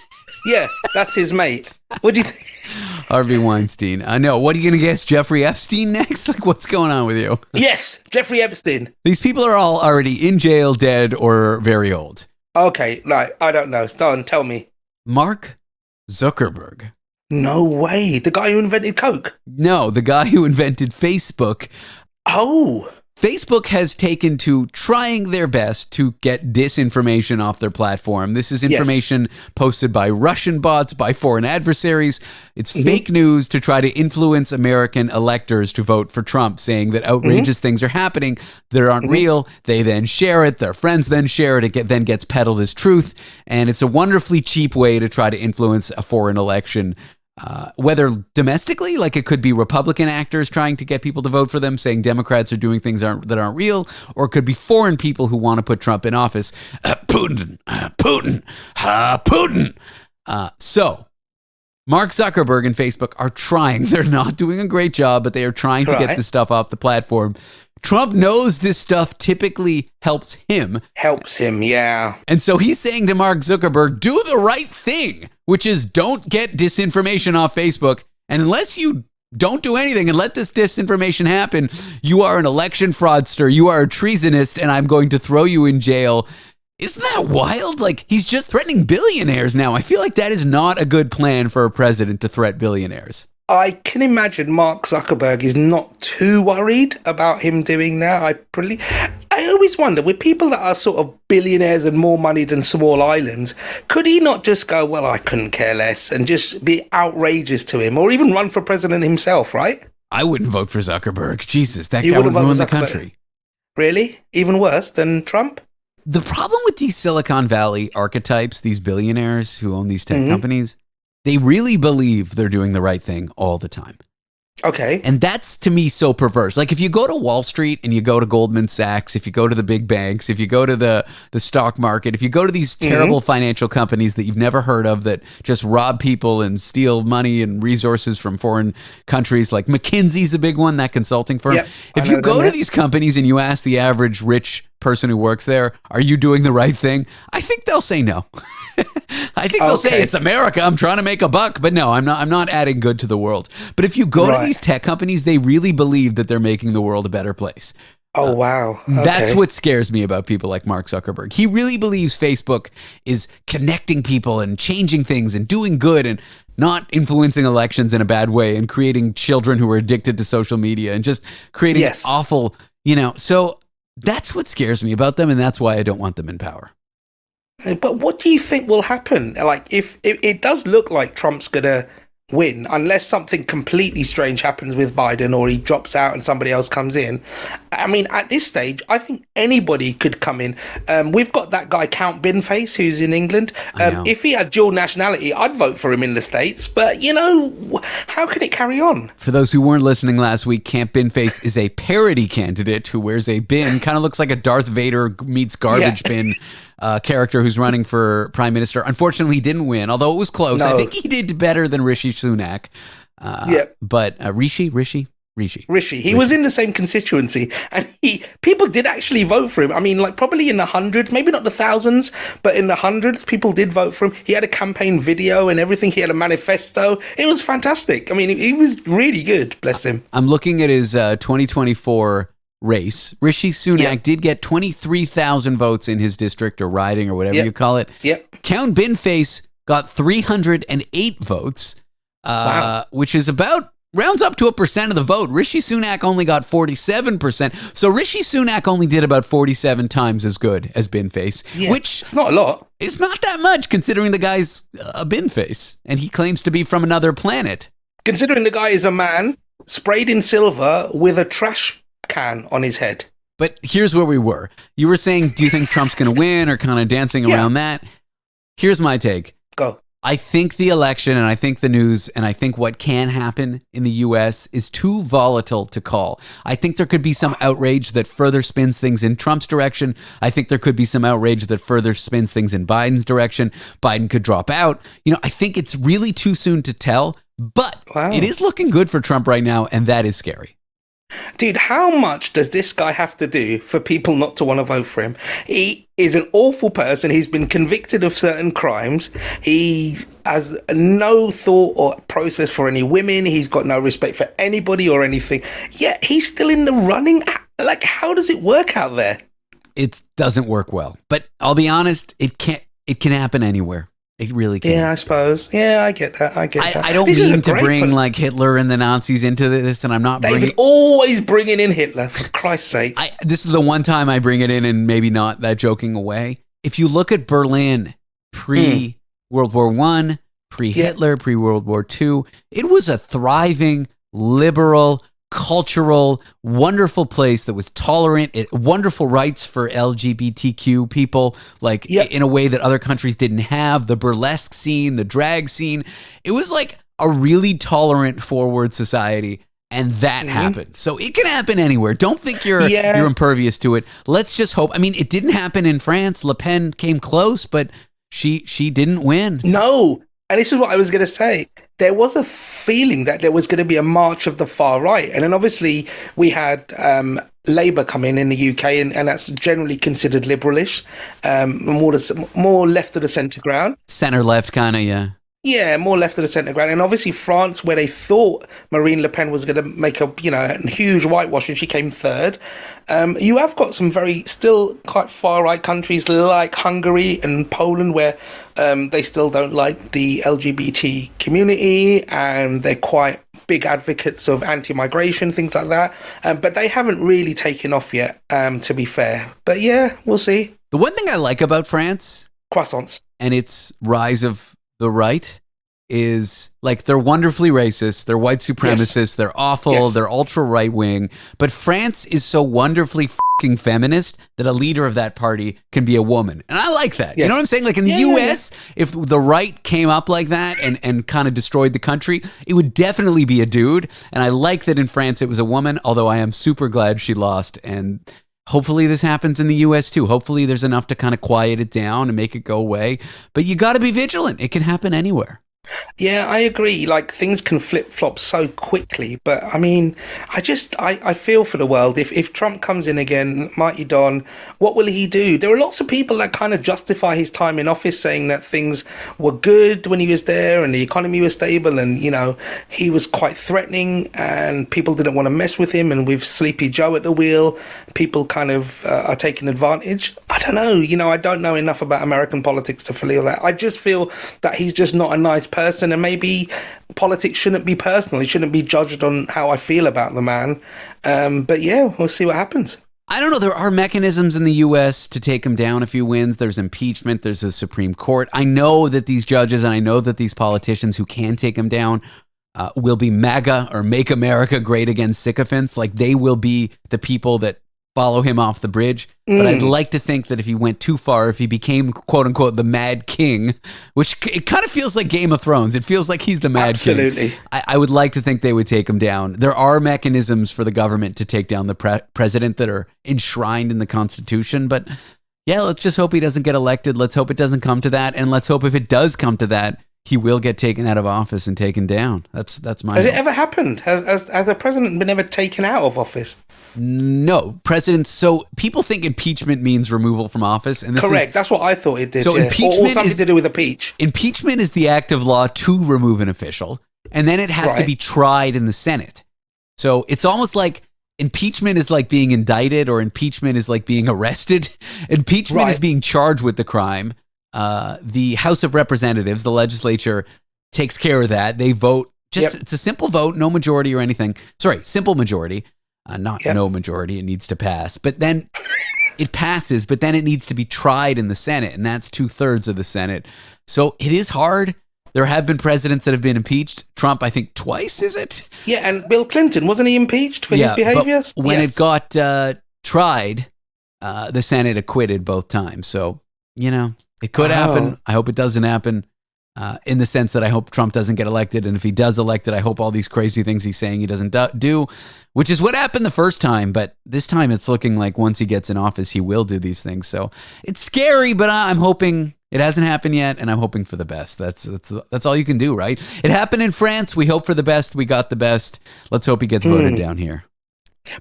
Yeah, that's his mate. What do you think? Harvey Weinstein. I know. What are you going to guess? Jeffrey Epstein next? Like, what's going on with you? Yes, Jeffrey Epstein. These people are all already in jail, dead, or very old. Okay, right. I don't know. Don, tell me. Mark Zuckerberg. No way. The guy who invented Coke? No, the guy who invented Facebook. Oh. Facebook has taken to trying their best to get disinformation off their platform. This is information posted by Russian bots, by foreign adversaries. It's fake news to try to influence American electors to vote for Trump, saying that outrageous things are happening that aren't real. They then share it. Their friends then share it. It then gets peddled as truth. And it's a wonderfully cheap way to try to influence a foreign election. Whether domestically, like it could be Republican actors trying to get people to vote for them, saying Democrats are doing things that aren't real, or it could be foreign people who want to put Trump in office. Putin. So Mark Zuckerberg and Facebook are trying. They're not doing a great job, but they are trying to get this stuff off the platform. Trump knows this stuff typically helps him. Yeah. And so he's saying to Mark Zuckerberg, do the right thing, which is don't get disinformation off Facebook. And unless you don't do anything and let this disinformation happen, you are an election fraudster. You are a treasonist, and I'm going to throw you in jail. Isn't that wild? Like, he's just threatening billionaires now. I feel like that is not a good plan for a president to threat billionaires. I can imagine Mark Zuckerberg is not too worried about him doing that. I always wonder, with people that are sort of billionaires and more money than small islands, could he not just go, well, I couldn't care less, and just be outrageous to him, or even run for president himself, right? I wouldn't vote for Zuckerberg. Jesus, that guy would ruin the country. Really? Even worse than Trump? The problem with these Silicon Valley archetypes, these billionaires who own these tech companies, they really believe they're doing the right thing all the time. Okay. And that's, to me, so perverse. Like, if you go to Wall Street and you go to Goldman Sachs, if you go to the big banks, if you go to the stock market, if you go to these terrible financial companies that you've never heard of that just rob people and steal money and resources from foreign countries, like McKinsey's a big one, that consulting firm. Yep, if you go to these companies and you ask the average rich person who works there, are you doing the right thing? I think they'll say no. I think they'll say it's America. I'm trying to make a buck, but no, I'm not adding good to the world. But if you go to these tech companies, they really believe that they're making the world a better place. Oh, wow. Okay. That's what scares me about people like Mark Zuckerberg. He really believes Facebook is connecting people and changing things and doing good and not influencing elections in a bad way and creating children who are addicted to social media and just creating awful, so that's what scares me about them, and that's why I don't want them in power. But what do you think will happen? Like, if it does look like Trump's gonna win unless something completely strange happens with Biden or he drops out and somebody else comes in. I mean, at this stage, I think anybody could come in. We've got that guy Count Binface who's in England. If he had dual nationality, I'd vote for him in the States. But, you know, how can it carry on? For those who weren't listening last week, Camp Binface is a parody candidate who wears a bin, kind of looks like a Darth Vader meets garbage bin character who's running for prime minister. Unfortunately, he didn't win, although it was close. No. I think he did better than Rishi Sunak. But Rishi. He was in the same constituency, and people did actually vote for him. I mean, like probably in the hundreds, maybe not the thousands, but in the hundreds, people did vote for him. He had a campaign video and everything. He had a manifesto. It was fantastic. I mean, he was really good. Bless him. I'm looking at his 2024 race. Rishi Sunak did get 23,000 votes in his district or riding or whatever you call it. Yep. Count Binface got 308 votes, which is about rounds up to 1% of the vote. Rishi Sunak only got 47%. So Rishi Sunak only did about 47 times as good as Binface, which it's not a lot. It's not that much considering the guy's a Binface and he claims to be from another planet. Considering the guy is a man sprayed in silver with a trash can on his head. But here's where we were. You were saying, do you think Trump's going to win, or kind of dancing around that? Here's my take. Go. I think the election and I think the news and I think what can happen in the U.S. is too volatile to call. I think there could be some outrage that further spins things in Trump's direction. I think there could be some outrage that further spins things in Biden's direction. Biden could drop out. You know, I think it's really too soon to tell, but it is looking good for Trump right now, and that is scary. Dude, how much does this guy have to do for people not to want to vote for him? He is an awful person. He's been convicted of certain crimes. He has no thought or process for any women. He's got no respect for anybody or anything. Yet he's still in the running. Like, how does it work out there? It doesn't work well. But I'll be honest, it can happen anywhere. It really can. Yeah, I suppose. Yeah, I get that. I don't mean to bring like Hitler and the Nazis into this, and I'm not David always bringing in Hitler, for Christ's sake. This is the one time I bring it in, and maybe not that joking away. If you look at Berlin pre-World War I, pre-Hitler, pre-World War II, it was a thriving, liberal, cultural, wonderful place that was tolerant, wonderful rights for LGBTQ people, like in a way that other countries didn't have. The burlesque scene, the drag scene, it was like a really tolerant, forward society, and that happened. So it can happen anywhere. Don't think you're impervious to it. Let's just hope. I mean, it didn't happen in France. Le Pen came close, but she didn't win. No, and this is what I was going to say. There was a feeling that there was going to be a march of the far right. And then obviously we had Labour come in the UK, and that's generally considered liberalish, more left of the centre ground. Centre-left kind of, yeah. Yeah, more left of the centre ground. And obviously France, where they thought Marine Le Pen was going to make a huge whitewash, and she came third. You have got some still quite far-right countries like Hungary and Poland where they still don't like the LGBT community, and they're quite big advocates of anti-migration, things like that. But they haven't really taken off yet, to be fair. But yeah, we'll see. The one thing I like about France... Croissants. And its rise of the right is like they're wonderfully racist, they're white supremacists, they're awful, they're ultra right wing, but France is so wonderfully fucking feminist that a leader of that party can be a woman, and I like that. You know what I'm saying? Like in the US, if the right came up like that and kind of destroyed the country, it would definitely be a dude, and I like that in France it was a woman, although I am super glad she lost, and hopefully this happens in the US too. Hopefully there's enough to kind of quiet it down and make it go away. But you got to be vigilant. It can happen anywhere. Yeah, I agree. Like, things can flip-flop so quickly. But, I mean, I feel for the world. If Trump comes in again, Mighty Don, what will he do? There are lots of people that kind of justify his time in office, saying that things were good when he was there and the economy was stable, and, he was quite threatening and people didn't want to mess with him, and with Sleepy Joe at the wheel, people kind of are taking advantage. I don't know. I don't know enough about American politics to feel that. I just feel that he's just not a nice person, and maybe politics shouldn't be personal. It shouldn't be judged on how I feel about the man. But yeah, we'll see what happens. I don't know. There are mechanisms in the U.S. to take him down if he wins. There's impeachment. There's the Supreme Court. I know that these judges and I know that these politicians who can take him down will be MAGA or Make America Great Again sycophants. Like they will be the people that follow him off the bridge. But I'd like to think that if he went too far, if he became, quote unquote, the Mad King, which it kind of feels like Game of Thrones. It feels like he's the Mad King. Absolutely. I would like to think they would take him down. There are mechanisms for the government to take down the president that are enshrined in the Constitution. But yeah, let's just hope he doesn't get elected. Let's hope it doesn't come to that. And let's hope if it does come to that, he will get taken out of office and taken down. That's my Has hope. it ever happened? Has the president been ever taken out of office? No, presidents. So people think impeachment means removal from office, and this Correct. That's what I thought it did. So yeah. impeachment or something is- to do with a peach. Impeachment is the act of law to remove an official, and then it has to Right. be tried in the Senate. So it's almost like impeachment is like being indicted, or impeachment is like being arrested. Impeachment is Right. being charged with the crime. The House of Representatives, the legislature, takes care of that. They vote. It's a simple vote, no majority or anything. Sorry, simple majority, not no majority. It needs to pass, but then it passes. But then it needs to be tried in the Senate, and that's 2/3 of the Senate. So it is hard. There have been presidents that have been impeached. Trump, I think, twice. Is it? Yeah, and Bill Clinton, wasn't he impeached for his behaviors? But when it got tried, the Senate acquitted both times. So it could happen. I hope it doesn't happen. In the sense that I hope Trump doesn't get elected. And if he does elected, I hope all these crazy things he's saying he doesn't do, which is what happened the first time. But this time it's looking like once he gets in office, he will do these things. So it's scary, but I'm hoping it hasn't happened yet. And I'm hoping for the best. That's all you can do, right? It happened in France. We hope for the best. We got the best. Let's hope he gets voted down here.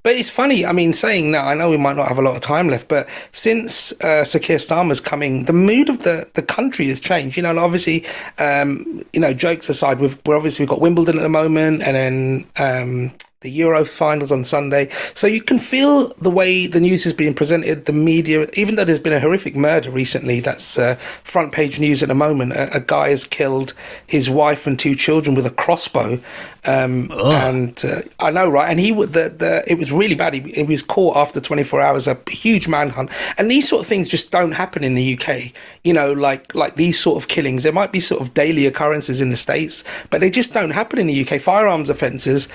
But it's funny, I mean, saying that, I know we might not have a lot of time left, but since Sir Keir Starmer's coming, the mood of the country has changed. Obviously, jokes aside, we've got Wimbledon at the moment, and then the Euro finals on Sunday. So you can feel the way the news is being presented, the media, even though there's been a horrific murder recently, that's front page news at the moment. A guy has killed his wife and 2 children with a crossbow. And I know, right? And it was really bad. He was caught after 24 hours, a huge manhunt. And these sort of things just don't happen in the UK. Like these sort of killings. There might be sort of daily occurrences in the States, but they just don't happen in the UK. Firearms offences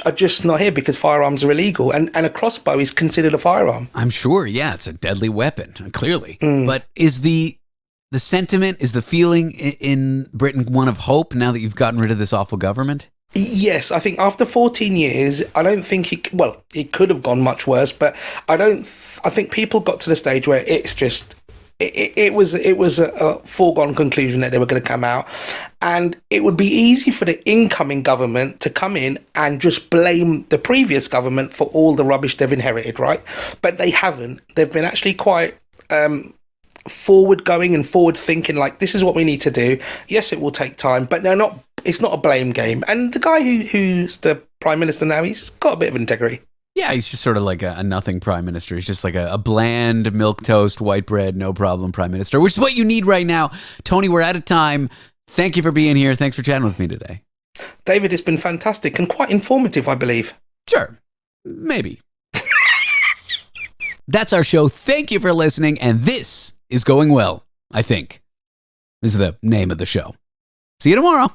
are just not here because firearms are illegal. And a crossbow is considered a firearm. I'm sure. Yeah, it's a deadly weapon, clearly. But is the sentiment, is the feeling in Britain one of hope now that you've gotten rid of this awful government? Yes, I think after 14 years, I don't think it could have gone much worse, but I think people got to the stage where it's just, it was a foregone conclusion that they were going to come out, and it would be easy for the incoming government to come in and just blame the previous government for all the rubbish they've inherited, right? But they haven't. They've been actually quite forward going and forward thinking, like, this is what we need to do. Yes, it will take time, but it's not a blame game. And the guy who's the prime minister now, he's got a bit of integrity. Yeah, he's just sort of like a nothing prime minister. He's just like a bland milquetoast, white bread, no problem prime minister, which is what you need right now. Tony, we're out of time. Thank you for being here. Thanks for chatting with me today. David, it's been fantastic and quite informative, I believe. Sure. Maybe. That's our show. Thank you for listening. And this is Going Well, I think, is the name of the show. See you tomorrow.